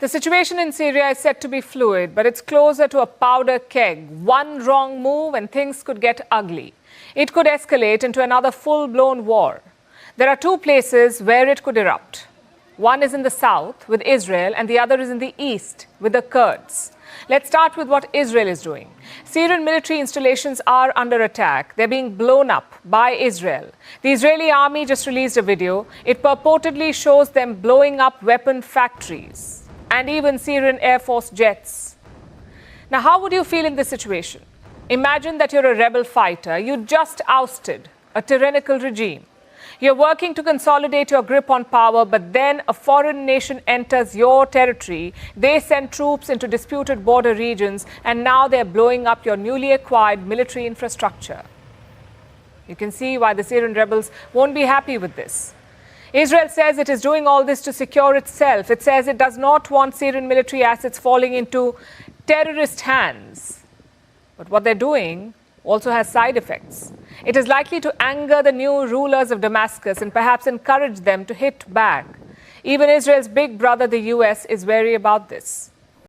Speaker 15: The situation in Syria is said to be fluid, but it's closer to a powder keg. One wrong move and things could get ugly. It could escalate into another full-blown war. There are two places where it could erupt. One is in the south with Israel and the other is in the east with the Kurds. Let's start with what Israel is doing. Syrian military installations are under attack. They're being blown up by Israel. The Israeli army just released a video. It purportedly shows them blowing up weapon factories and even Syrian Air Force jets. Now, how would you feel in this situation? Imagine that you're a rebel fighter. You just ousted a tyrannical regime. You're working to consolidate your grip on power, but then a foreign nation enters your territory. They send troops into disputed border regions, and now they're blowing up your newly acquired military infrastructure. You can see why the Syrian rebels won't be happy with this. Israel says it is doing all this to secure itself. It says it does not want Syrian military assets falling into terrorist hands. But what they're doing also has side effects. It is likely to anger the new rulers of Damascus and perhaps encourage them to hit back. Even Israel's big brother, the US, is wary about this.